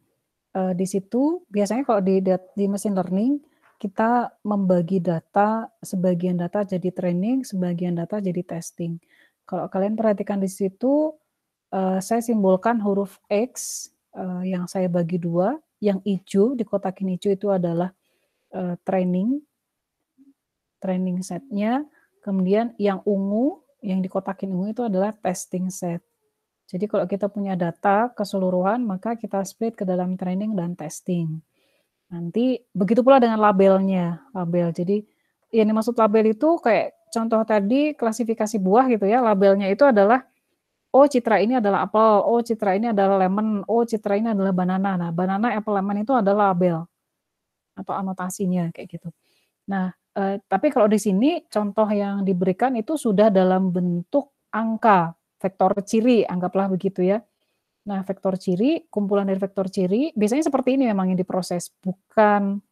Di situ biasanya kalau di machine learning kita membagi data, sebagian data jadi training, sebagian data jadi testing. Kalau kalian perhatikan di situ, saya simbolkan huruf X yang saya bagi dua. Yang hijau, dikotakin hijau itu adalah training setnya. Kemudian yang ungu, yang dikotakin ungu itu adalah testing set. Jadi kalau kita punya data keseluruhan, maka kita split ke dalam training dan testing. Nanti begitu pula dengan labelnya. Label. Jadi yang dimaksud label itu kayak contoh tadi klasifikasi buah gitu ya. Labelnya itu adalah citra ini adalah apel, citra ini adalah lemon, citra ini adalah banana. Nah, banana, apple, lemon itu adalah label atau anotasinya kayak gitu. Nah, tapi kalau di sini contoh yang diberikan itu sudah dalam bentuk angka, vektor ciri, anggaplah begitu ya. Nah, vektor ciri, kumpulan dari vektor ciri, biasanya seperti ini memang yang diproses, bukan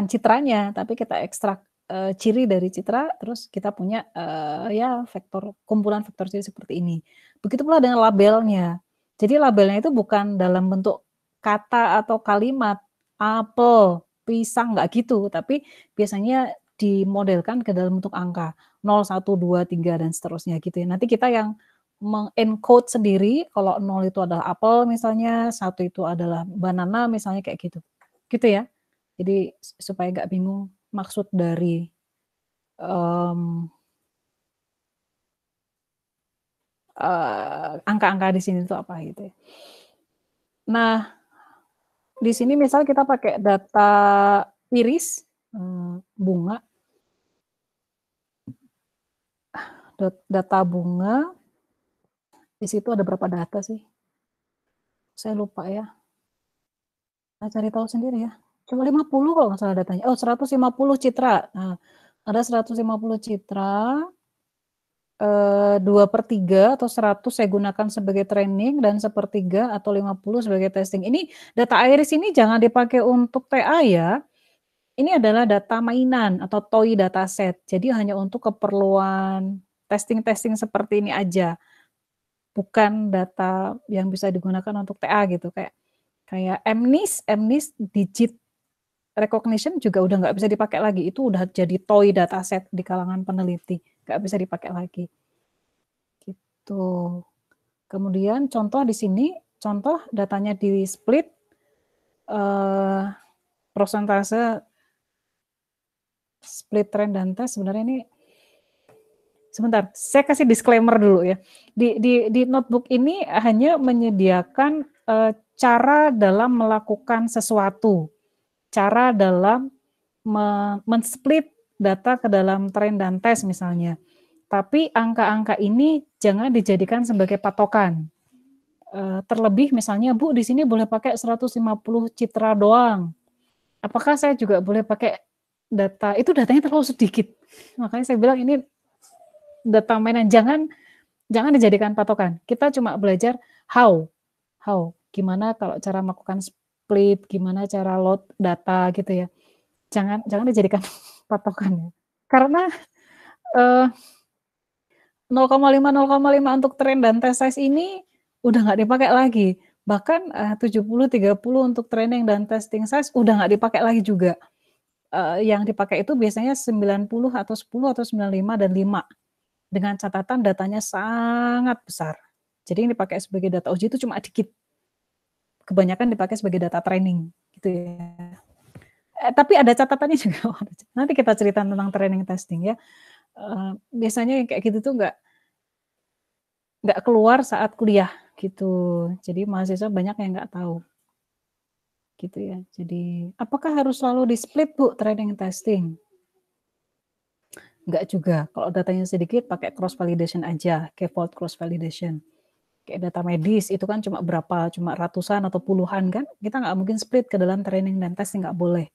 citranya, tapi kita ekstrak ciri dari citra, terus kita punya ya kumpulan vektor ciri seperti ini. Begitu pula dengan labelnya. Jadi labelnya itu bukan dalam bentuk kata atau kalimat, apel, pisang, nggak gitu, tapi biasanya dimodelkan ke dalam bentuk angka, 0, 1, 2, 3, dan seterusnya gitu ya. Nanti kita yang mengencode sendiri, kalau 0 itu adalah apel misalnya, 1 itu adalah banana misalnya kayak gitu. Gitu ya. Jadi supaya nggak bingung maksud dari angka-angka di sini itu apa gitu ya. Nah, di sini misal kita pakai data iris bunga, di situ ada berapa data sih? Saya lupa ya. Nah, cari tahu sendiri ya. Coba 50 kalau nggak salah datanya. 150 citra. Nah, ada 150 citra. 2/3 atau 100 saya gunakan sebagai training dan 1/3 atau 50 sebagai testing. Ini data iris ini jangan dipakai untuk TA ya. Ini adalah data mainan atau toy dataset. Jadi hanya untuk keperluan testing-testing seperti ini aja. bukan data yang bisa digunakan untuk TA gitu, kayak MNIST digit recognition juga udah nggak bisa dipakai lagi, itu udah jadi toy dataset di kalangan peneliti, nggak bisa dipakai lagi. Gitu. Kemudian contoh di sini, contoh datanya di split, prosentase split trend dan test sebenarnya ini, sebentar, saya kasih disclaimer dulu ya. Di notebook ini hanya menyediakan cara dalam melakukan sesuatu, cara dalam men-split data ke dalam trend dan test misalnya. Tapi angka-angka ini jangan dijadikan sebagai patokan. Terlebih misalnya, Bu, di sini boleh pakai 150 citra doang. Apakah saya juga boleh pakai data, itu datanya terlalu sedikit. Makanya saya bilang ini data mainan, jangan dijadikan patokan. Kita cuma belajar how, gimana kalau cara melakukan split, gimana cara load data gitu ya. Jangan dijadikan patokan ya. Karena 0,5 untuk trend dan test size ini udah nggak dipakai lagi. Bahkan 70-30 untuk training dan testing size udah nggak dipakai lagi juga. Yang dipakai itu biasanya 90 atau 10 atau 95 dan 5. Dengan catatan datanya sangat besar. Jadi yang dipakai sebagai data uji itu cuma dikit. Kebanyakan dipakai sebagai data training gitu ya. Tapi ada catatannya juga. Nanti kita cerita tentang training testing ya. Biasanya yang kayak gitu tuh nggak keluar saat kuliah gitu. Jadi mahasiswa banyak yang nggak tahu. Gitu ya. Jadi apakah harus selalu di split, Bu, training testing? Enggak juga. Kalau datanya sedikit pakai cross validation aja, K-fold cross validation. Kayak data medis itu kan cuma berapa, cuma ratusan atau puluhan kan, kita nggak mungkin split ke dalam training dan testing, nggak boleh.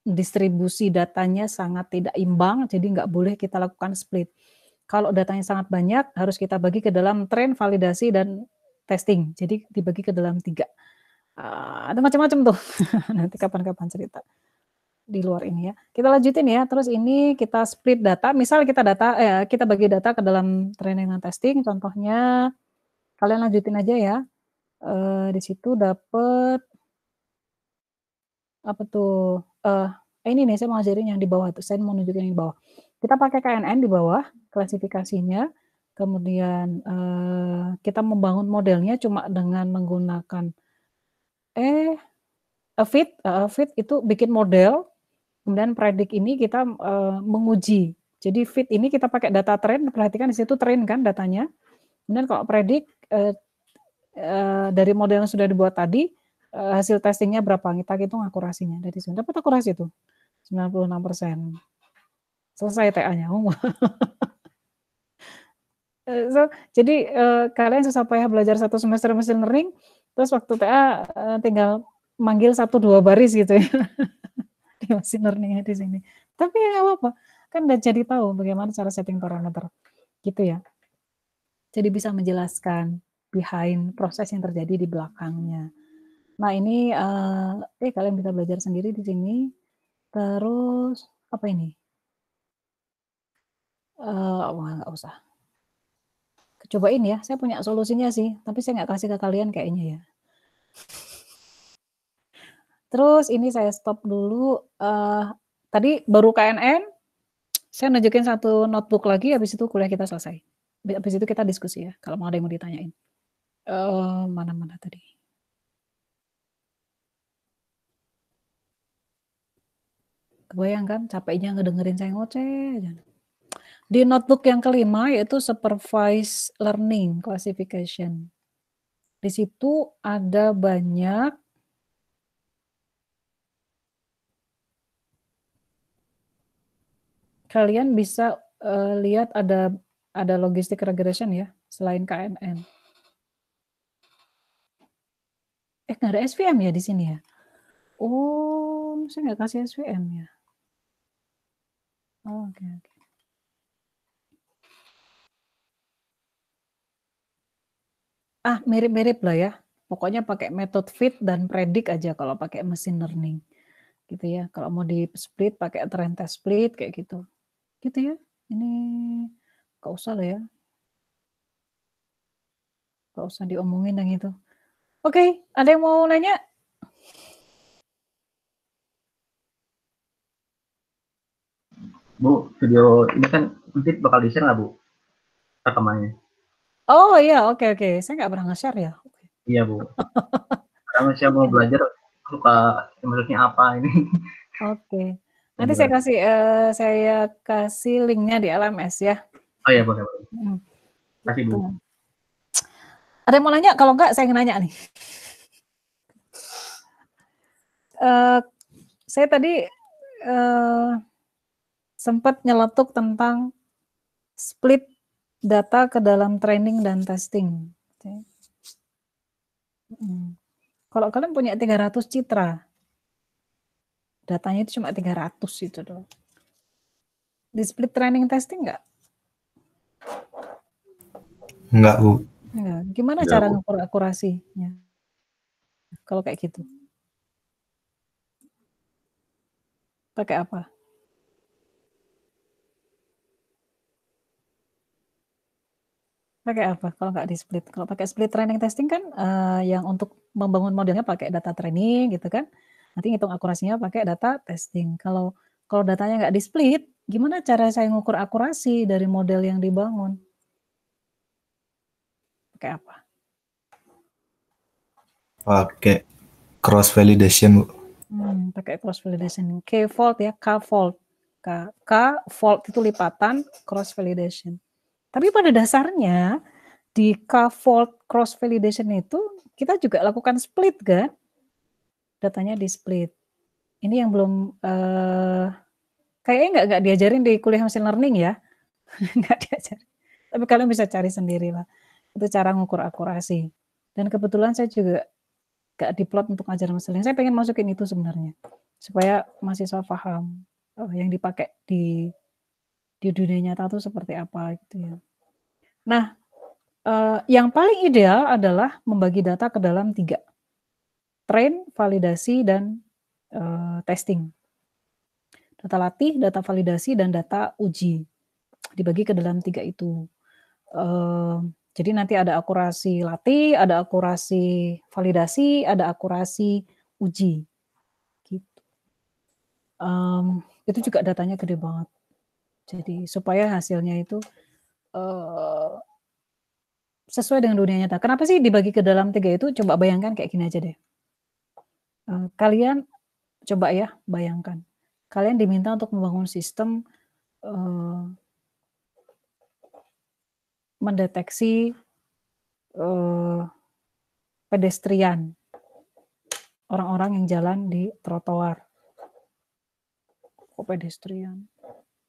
Distribusi datanya sangat tidak imbang, jadi nggak boleh kita lakukan split. Kalau datanya sangat banyak, harus kita bagi ke dalam train, validasi, dan testing. Jadi dibagi ke dalam 3. Ada macam-macam tuh. Nanti kapan-kapan cerita di luar ini ya. Kita lanjutin ya. Terus ini kita split data. Misal kita kita bagi data ke dalam training dan testing. Contohnya kalian lanjutin aja ya. Di situ dapat apa tuh? Ini nih saya mau ajarin yang di bawah tuh. Saya mau nunjukin yang di bawah. Kita pakai KNN di bawah klasifikasinya. Kemudian kita membangun modelnya cuma dengan menggunakan fit itu bikin model. Kemudian predik ini kita menguji. Jadi fit ini kita pakai data train, perhatikan di situ train kan datanya. Kemudian kalau predik dari model yang sudah dibuat tadi, hasil testingnya berapa, kita hitung akurasinya. Dari sini dapat akurasi itu 96%. Selesai TA-nya. Jadi kalian susah payah belajar 1 semester machine learning, terus waktu TA tinggal manggil 1-2 baris gitu ya. Di machine learning di sini. Tapi ya nggak apa-apa, kan udah jadi tahu bagaimana cara setting parameter, gitu ya. Jadi bisa menjelaskan behind proses yang terjadi di belakangnya. Nah ini, kalian bisa belajar sendiri di sini. Terus apa ini? Wah nggak usah. Cobain ya, saya punya solusinya sih, tapi saya nggak kasih ke kalian kayaknya ya. Terus ini saya stop dulu. Tadi baru KNN. Saya nunjukin 1 notebook lagi, habis itu kuliah kita selesai. Habis itu kita diskusi ya, kalau mau ada yang mau ditanyain. Mana tadi? Kebayang kan capeknya ngedengerin saya ngoceh aja. Di notebook yang kelima yaitu supervised learning classification. Di situ ada banyak kalian bisa lihat ada logistic regression ya, selain KNN. Nggak ada SVM ya di sini ya? Oh, saya nggak kasih SVM ya? Oh, oke. Mirip-mirip lah ya. Pokoknya pakai metode fit dan predik aja kalau pakai machine learning. Gitu ya. Kalau mau di split pakai trend test split kayak gitu. Gitu ya. Ini nggak usah lah ya. nggak usah diomongin yang itu. Oke, ada yang mau nanya? Bu, video ini kan nanti bakal di-share nggak, Bu? Rekamannya. Oh iya, oke. Saya nggak pernah nge-share ya. Iya, Bu. Karena saya mau belajar suka maksudnya apa ini. Oke. Nanti saya kasih linknya di LMS ya. Oh iya, boleh. Kasih, Bu. Gitu. Ada yang mau nanya? Kalau enggak, saya nanya nih. Saya tadi sempat nyeletuk tentang split data ke dalam training dan testing. Kalau kalian punya 300 citra, datanya itu cuma 300 itu doang. Di split training testing enggak? Enggak, Bu. Enggak. Gimana Enggak, cara Bu. ngukur akurasinya? Kalau kayak gitu. Pakai apa? Pakai apa kalau nggak di split? Kalau pakai split training testing kan yang untuk membangun modelnya pakai data training gitu kan. Nanti ngitung akurasinya pakai data testing. Kalau datanya nggak di split, gimana cara saya ngukur akurasi dari model yang dibangun? Pakai apa? Pakai cross validation, Bu. Pakai cross validation. K-fold ya, K-fold. K-fold itu lipatan, cross validation. Tapi pada dasarnya di K-fold cross validation itu kita juga lakukan split kan? Datanya di split. Ini yang belum kayaknya nggak diajarin di kuliah machine learning ya. Nggak diajarin. Tapi kalian bisa cari sendiri lah. Itu cara ngukur akurasi. Dan kebetulan saya juga nggak diplot untuk ngajar machine learning. Saya pengen masukin itu sebenarnya. Supaya mahasiswa paham yang dipakai di dunia nyata itu seperti apa gitu ya. Nah, yang paling ideal adalah membagi data ke dalam 3. Train, validasi, dan testing. Data latih, data validasi, dan data uji. Dibagi ke dalam 3 itu. Jadi nanti ada akurasi latih, ada akurasi validasi, ada akurasi uji. Gitu. Itu juga datanya gede banget. Jadi supaya hasilnya itu sesuai dengan dunia nyata. Kenapa sih dibagi ke dalam 3 itu? Coba bayangkan kayak gini aja deh. Kalian coba ya bayangkan. Kalian diminta untuk membangun sistem mendeteksi pedestrian, orang-orang yang jalan di trotoar. Kok pedestrian?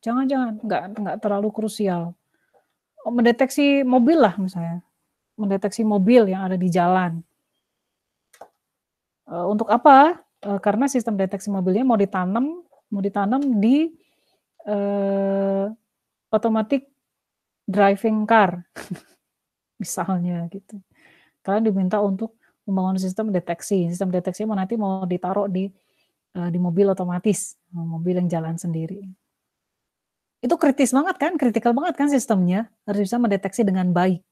Jangan, nggak terlalu krusial. Mendeteksi mobil lah misalnya, mendeteksi mobil yang ada di jalan. Untuk apa? Karena sistem deteksi mobilnya mau ditanam di automatic driving car, misalnya gitu. Kalian diminta untuk membangun sistem deteksi. Sistem deteksi nanti mau ditaruh di mobil otomatis, mobil yang jalan sendiri. Itu kritis banget kan, kritikal banget kan sistemnya, harus bisa mendeteksi dengan baik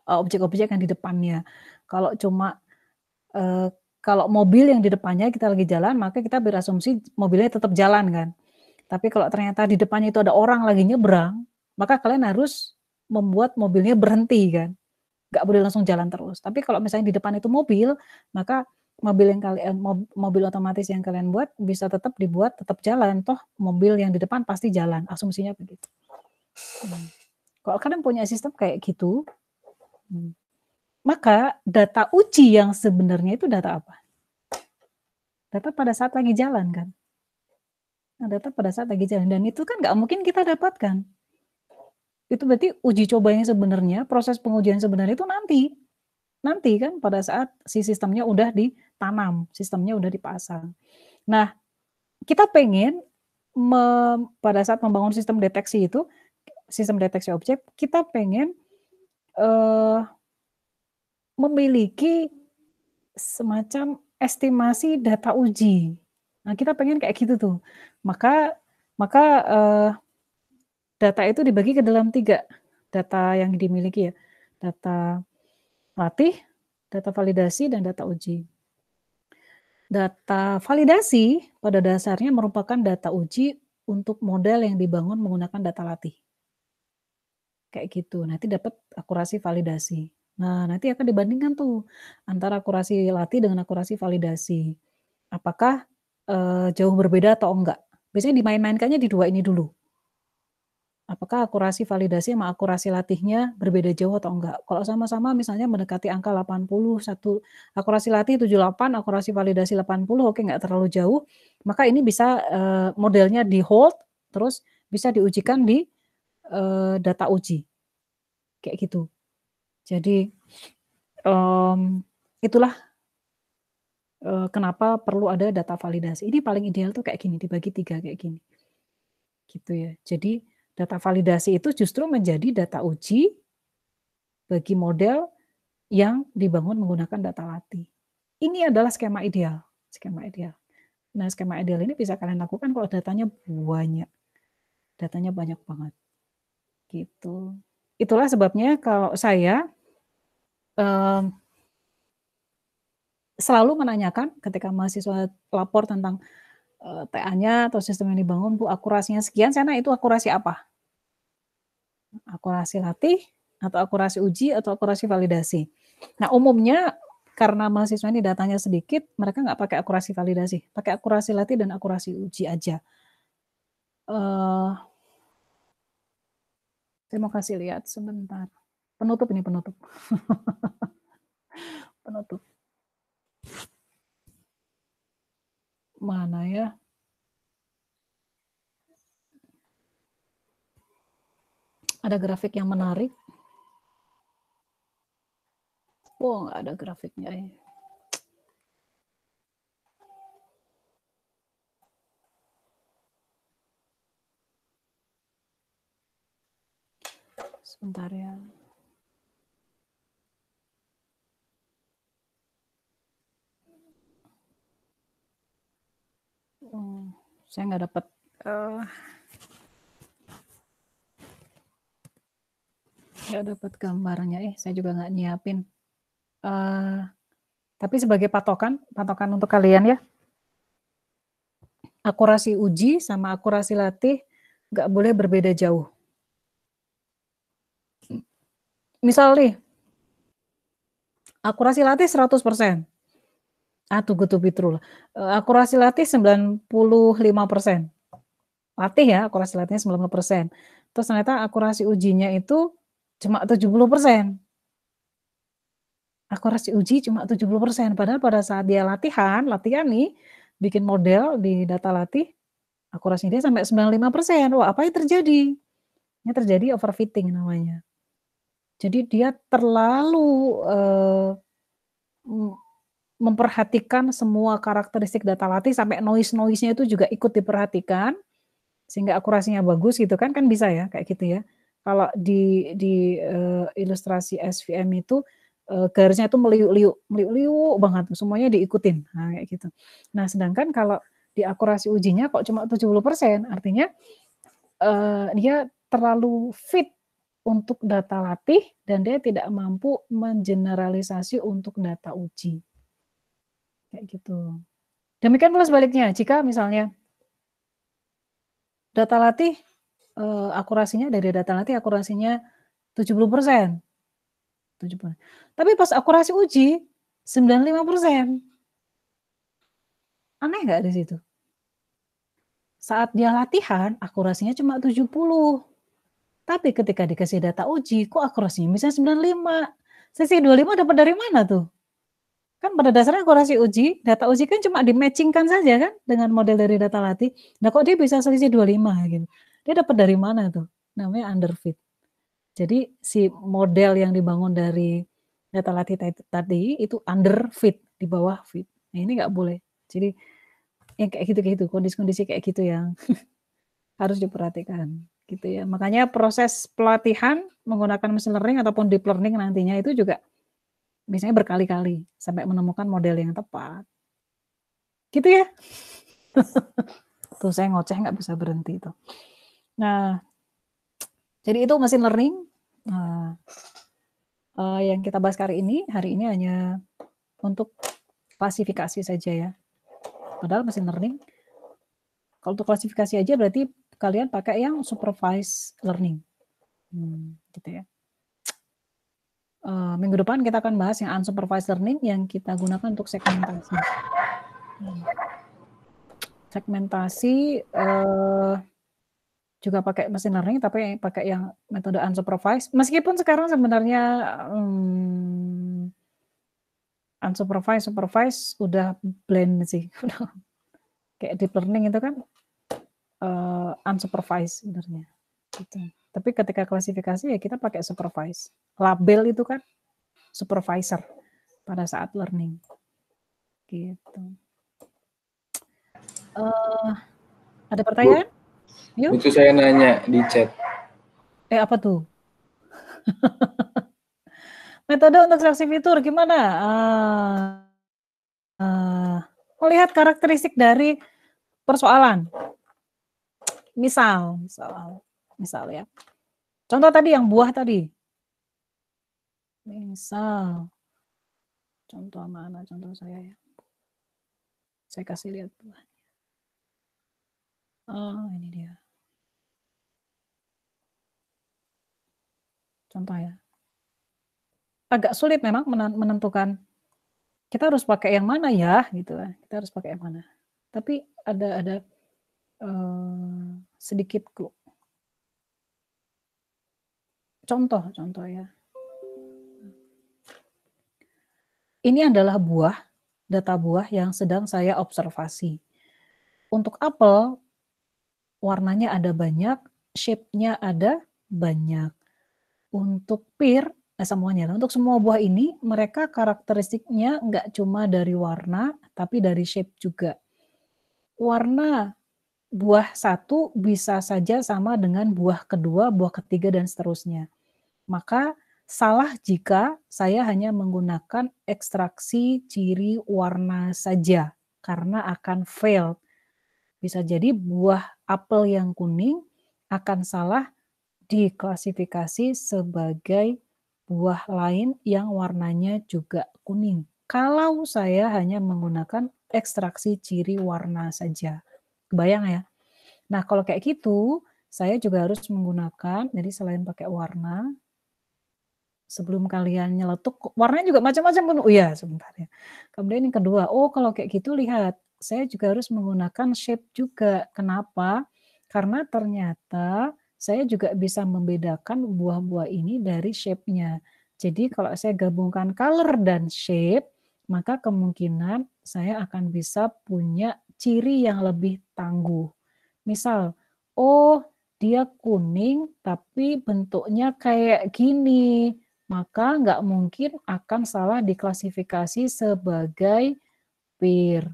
objek-objek yang di depannya. Kalau cuma kalau mobil yang di depannya kita lagi jalan, maka kita berasumsi mobilnya tetap jalan kan. Tapi kalau ternyata di depannya itu ada orang lagi nyebrang, maka kalian harus membuat mobilnya berhenti kan. Nggak boleh langsung jalan terus. Tapi kalau misalnya di depan itu mobil, maka mobil otomatis yang kalian buat bisa tetap jalan. Toh mobil yang di depan pasti jalan. Asumsinya begitu. Kalau kalian punya sistem kayak gitu, maka data uji yang sebenarnya itu data apa? Data pada saat lagi jalan kan. Nah, data pada saat lagi jalan. Dan itu kan nggak mungkin kita dapatkan. Itu berarti uji coba yang sebenarnya, proses pengujian sebenarnya itu nanti kan pada saat si sistemnya udah ditanam, sistemnya udah dipasang. Nah, kita pengen pada saat membangun sistem deteksi itu, sistem deteksi objek, kita pengen memiliki semacam estimasi data uji. Nah, kita pengen kayak gitu tuh. Maka data itu dibagi ke dalam 3 data yang dimiliki ya. Data latih, data validasi, dan data uji. Data validasi pada dasarnya merupakan data uji untuk model yang dibangun menggunakan data latih. Kayak gitu, nanti dapat akurasi validasi. Nah, nanti akan dibandingkan tuh antara akurasi latih dengan akurasi validasi. Apakah jauh berbeda atau enggak? Biasanya dimain-mainkannya di dua ini dulu. Apakah akurasi validasi sama akurasi latihnya berbeda jauh atau enggak? Kalau sama-sama misalnya mendekati angka 80, akurasi latih 78, akurasi validasi 80, oke enggak terlalu jauh, maka ini bisa modelnya di hold, terus bisa diujikan di data uji. Kayak gitu. Jadi itulah kenapa perlu ada data validasi. Ini paling ideal tuh kayak gini, dibagi 3 kayak gini. Gitu ya. Jadi data validasi itu justru menjadi data uji bagi model yang dibangun menggunakan data latih. Ini adalah skema ideal. Skema ideal. Nah, skema ideal ini bisa kalian lakukan kalau datanya banyak. Datanya banyak banget. Gitu. Itulah sebabnya kalau saya selalu menanyakan ketika mahasiswa lapor tentang TA-nya atau sistem yang dibangun, Bu, akurasinya sekian, saya nanya itu akurasi apa? Akurasi latih, atau akurasi uji, atau akurasi validasi. Nah, umumnya karena mahasiswa ini datanya sedikit, mereka nggak pakai akurasi validasi, pakai akurasi latih dan akurasi uji aja. Saya mau kasih lihat sebentar. Penutup ini, penutup. Penutup. Mana ya? Ada grafik yang menarik. Oh, nggak ada grafiknya ya. Sebentar ya. Saya nggak dapat gambarnya. Saya juga nggak nyiapin. Tapi sebagai patokan untuk kalian ya, akurasi uji sama akurasi latih nggak boleh berbeda jauh. Misal nih, akurasi latih 100%. Tunggu lah. Akurasi latih 95%. Latih ya, akurasi latihnya 90%. Terus ternyata akurasi ujinya itu cuma 70%. Akurasi uji cuma 70%. Padahal pada saat dia latihan nih, bikin model di data latih, akurasi dia sampai 95%. Wah, apa yang terjadi? Ini terjadi overfitting namanya. Jadi dia terlalu memperhatikan semua karakteristik data latih sampai noise-nya itu juga ikut diperhatikan sehingga akurasinya bagus gitu kan bisa ya kayak gitu ya. Kalau di ilustrasi SVM itu garisnya itu meliuk-liuk banget, semuanya diikutin. Nah, kayak gitu. Nah, sedangkan kalau di akurasi ujinya kok cuma 70%, artinya dia terlalu fit untuk data latih dan dia tidak mampu mengeneralisasi untuk data uji. Kayak gitu. Demikian pula sebaliknya, jika misalnya data latih akurasinya dari data latih akurasinya 70%. Tapi pas akurasi uji 95%. Aneh nggak di situ? Saat dia latihan akurasinya cuma 70. Tapi ketika dikasih data uji kok akurasinya bisa 95. Selisih 25 dapat dari mana tuh? Kan pada dasarnya akurasi uji, data uji kan cuma di-matchingkan saja kan dengan model dari data latih. Nah, kok dia bisa selisih 25 gitu. Dia dapat dari mana tuh? Namanya underfit. Jadi si model yang dibangun dari data latih tadi itu underfit, di bawah fit. Nah, ini nggak boleh. Jadi yang kayak gitu-gitu, kondisi-kondisi kayak gitu yang harus diperhatikan gitu ya. Makanya proses pelatihan menggunakan machine learning ataupun deep learning nantinya itu juga biasanya berkali-kali sampai menemukan model yang tepat. Gitu ya. Tuh saya ngoceh nggak bisa berhenti tuh. Nah, jadi itu machine learning. Yang kita bahas hari ini hanya untuk klasifikasi saja ya. Padahal machine learning, kalau untuk klasifikasi aja berarti kalian pakai yang supervised learning. Gitu ya. Minggu depan kita akan bahas yang unsupervised learning yang kita gunakan untuk segmentasi. Segmentasi juga pakai machine learning, tapi pakai yang metode unsupervised. Meskipun sekarang sebenarnya unsupervised, supervised udah blend sih. Kayak deep learning itu kan unsupervised sebenarnya. Gitu. Tapi ketika klasifikasi ya kita pakai supervised. Label itu kan supervisor pada saat learning. Gitu. Ada pertanyaan? Yuk. Itu saya nanya di chat. Apa tuh? Metode untuk seleksi fitur gimana? Melihat karakteristik dari persoalan. Misal ya. Contoh tadi yang buah tadi. Misal. Contoh mana? Contoh saya ya. Saya kasih lihat buahnya. Ini dia. Contoh ya. Agak sulit memang menentukan kita harus pakai yang mana ya gitu. Kita harus pakai yang mana. Tapi ada sedikit contoh ya. Ini adalah data buah yang sedang saya observasi. Untuk apel warnanya ada banyak, shape-nya ada banyak. Untuk pear semuanya. Untuk semua buah ini mereka karakteristiknya nggak cuma dari warna tapi dari shape juga. Warna buah satu bisa saja sama dengan buah kedua, buah ketiga, dan seterusnya. Maka salah jika saya hanya menggunakan ekstraksi ciri warna saja, karena akan fail. Bisa jadi buah apel yang kuning akan salah diklasifikasi sebagai buah lain yang warnanya juga kuning. Kalau saya hanya menggunakan ekstraksi ciri warna saja. Kebayang ya? Nah, kalau kayak gitu, saya juga harus menggunakan, jadi selain pakai warna, sebelum kalian nyeletuk, warnanya juga macam-macam kan? Oh iya, sebentar ya. Kemudian yang kedua, kalau kayak gitu lihat, saya juga harus menggunakan shape juga. Kenapa? Karena ternyata saya juga bisa membedakan buah-buah ini dari shape-nya. Jadi kalau saya gabungkan color dan shape, maka kemungkinan saya akan bisa punya ciri yang lebih tangguh. Misal, dia kuning tapi bentuknya kayak gini, maka nggak mungkin akan salah diklasifikasi sebagai pear.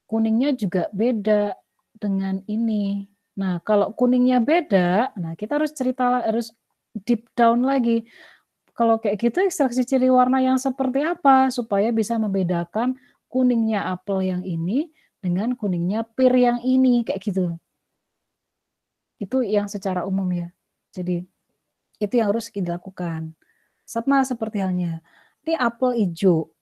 Kuningnya juga beda dengan ini. Nah, kalau kuningnya beda, nah kita harus deep down lagi. Kalau kayak gitu ekstraksi ciri warna yang seperti apa supaya bisa membedakan kuningnya apel yang ini dengan kuningnya pear yang ini, kayak gitu. Itu yang secara umum ya. Jadi itu yang harus dilakukan. Sama seperti halnya, ini apel hijau.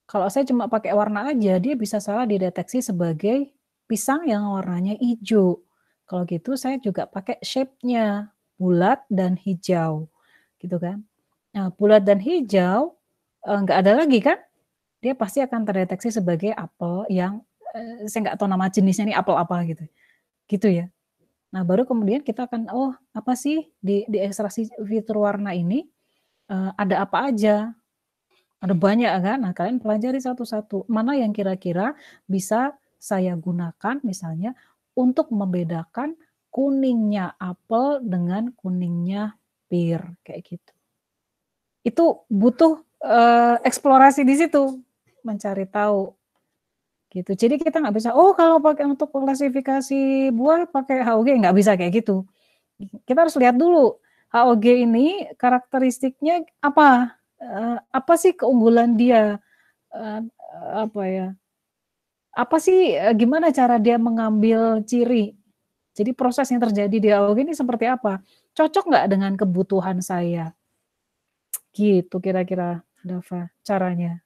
Kalau saya cuma pakai warna aja, dia bisa salah dideteksi sebagai pisang yang warnanya hijau. Kalau gitu saya juga pakai shape-nya, bulat dan hijau. Gitu kan. Nah, bulat dan hijau nggak ada lagi kan? Dia pasti akan terdeteksi sebagai apel yang saya nggak tahu nama jenisnya ini apel apa gitu. Gitu ya. Nah, baru kemudian kita akan apa sih di ekstraksi fitur warna ini ada apa aja? Ada banyak kan? Nah, kalian pelajari satu-satu. Mana yang kira-kira bisa saya gunakan misalnya untuk membedakan kuningnya apel dengan kuningnya pear kayak gitu. Itu butuh eksplorasi di situ, mencari tahu. Gitu. Jadi kita nggak bisa, kalau pakai untuk klasifikasi buah pakai HOG, nggak bisa kayak gitu. Kita harus lihat dulu HOG ini karakteristiknya apa, apa sih keunggulan dia, apa sih gimana cara dia mengambil ciri. Jadi proses yang terjadi di HOG ini seperti apa, cocok nggak dengan kebutuhan saya. Gitu kira-kira, Dava, caranya.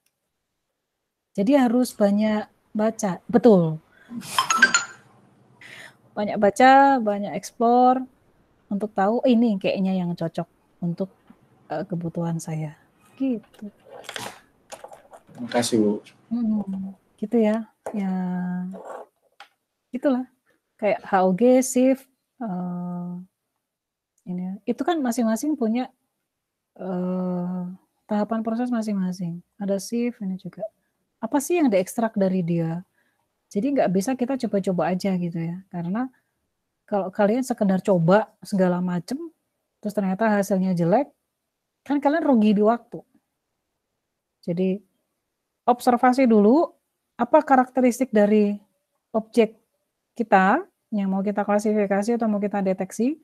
Jadi harus banyak baca, betul. Banyak baca, banyak explore, untuk tahu ini kayaknya yang cocok untuk kebutuhan saya. Gitu. Terima kasih, Bu. Gitu ya. Ya, gitulah. Kayak HOG, SIF, ini ya. Itu kan masing-masing punya tahapan proses masing-masing. Ada SIF ini juga. Apa sih yang diekstrak dari dia? Jadi nggak bisa kita coba-coba aja gitu ya. Karena kalau kalian sekedar coba segala macam, terus ternyata hasilnya jelek, kan kalian rugi di waktu. Jadi observasi dulu apa karakteristik dari objek kita yang mau kita klasifikasi atau mau kita deteksi.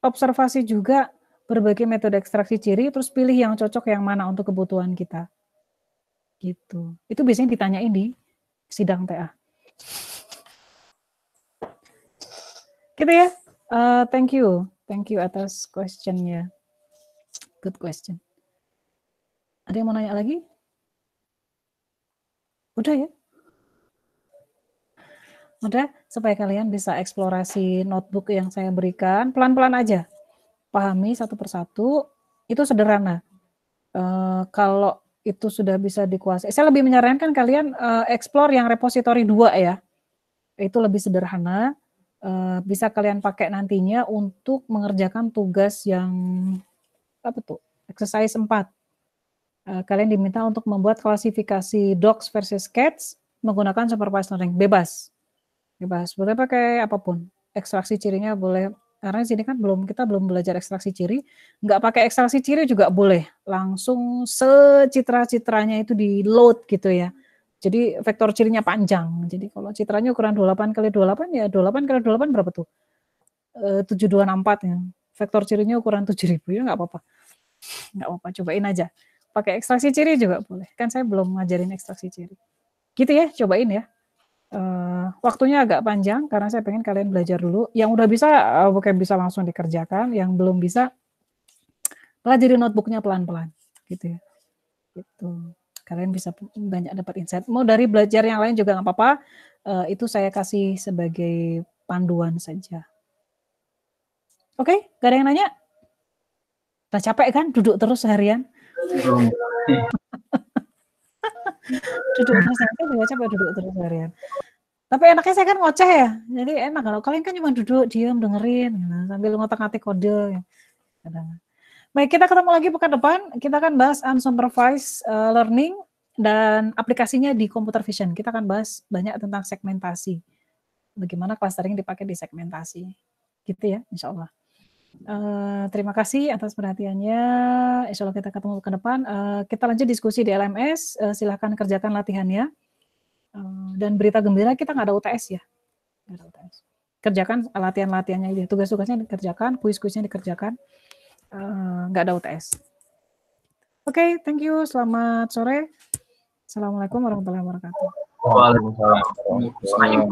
Observasi juga berbagai metode ekstraksi ciri, terus pilih yang cocok yang mana untuk kebutuhan kita. Gitu. Itu biasanya ditanyain di sidang TA. Gitu ya. Thank you atas questionnya. Good question. Ada yang mau nanya lagi? Udah ya? Udah, supaya kalian bisa eksplorasi notebook yang saya berikan, pelan-pelan aja. Pahami satu persatu, itu sederhana. Kalau itu sudah bisa dikuasai, saya lebih menyarankan kalian explore yang repository 2 ya. Itu lebih sederhana, bisa kalian pakai nantinya untuk mengerjakan tugas yang, apa tuh, exercise 4. Kalian diminta untuk membuat klasifikasi dogs versus cats menggunakan supervised learning, bebas, boleh pakai apapun, ekstraksi cirinya boleh, karena di sini kan kita belum belajar ekstraksi ciri, nggak pakai ekstraksi ciri juga boleh, langsung secitra-citranya itu di load gitu ya. Jadi vektor cirinya panjang, jadi kalau citranya ukuran 28x28 ya 28x28 berapa tuh? 7264 ya. Vektor cirinya ukuran 7000 ya nggak apa-apa, cobain aja. Pakai ekstraksi ciri juga boleh, kan saya belum ngajarin ekstraksi ciri. Gitu ya, cobain ya. Waktunya agak panjang karena saya pengen kalian belajar dulu. Yang udah bisa bukan bisa langsung dikerjakan, yang belum bisa pelajari notebooknya pelan-pelan, gitu ya. Gitu. Kalian bisa banyak dapat insight. Mau dari belajar yang lain juga nggak apa-apa. Itu saya kasih sebagai panduan saja. Oke, gak ada yang nanya? Udah capek kan duduk terus seharian? Duduk terus seharian. Tapi enaknya saya kan ngoceh ya, jadi enak. Kalau kalian kan cuma duduk, diam, dengerin, gitu, sambil ngotak-ngatik kode. Gitu. Baik, kita ketemu lagi pekan depan. Kita akan bahas unsupervised learning dan aplikasinya di computer vision. Kita akan bahas banyak tentang segmentasi. Bagaimana clustering dipakai di segmentasi. Gitu ya, insya Allah. Terima kasih atas perhatiannya. Insya Allah kita ketemu pekan depan. Kita lanjut diskusi di LMS. Silahkan kerjakan latihannya. Dan berita gembira kita nggak ada UTS ya, nggak ada UTS. Kerjakan latihan-latihannya aja, tugas-tugasnya dikerjakan, kuis-kuisnya dikerjakan, nggak ada UTS. Oke, thank you, selamat sore. Assalamualaikum warahmatullahi wabarakatuh. Waalaikumsalam.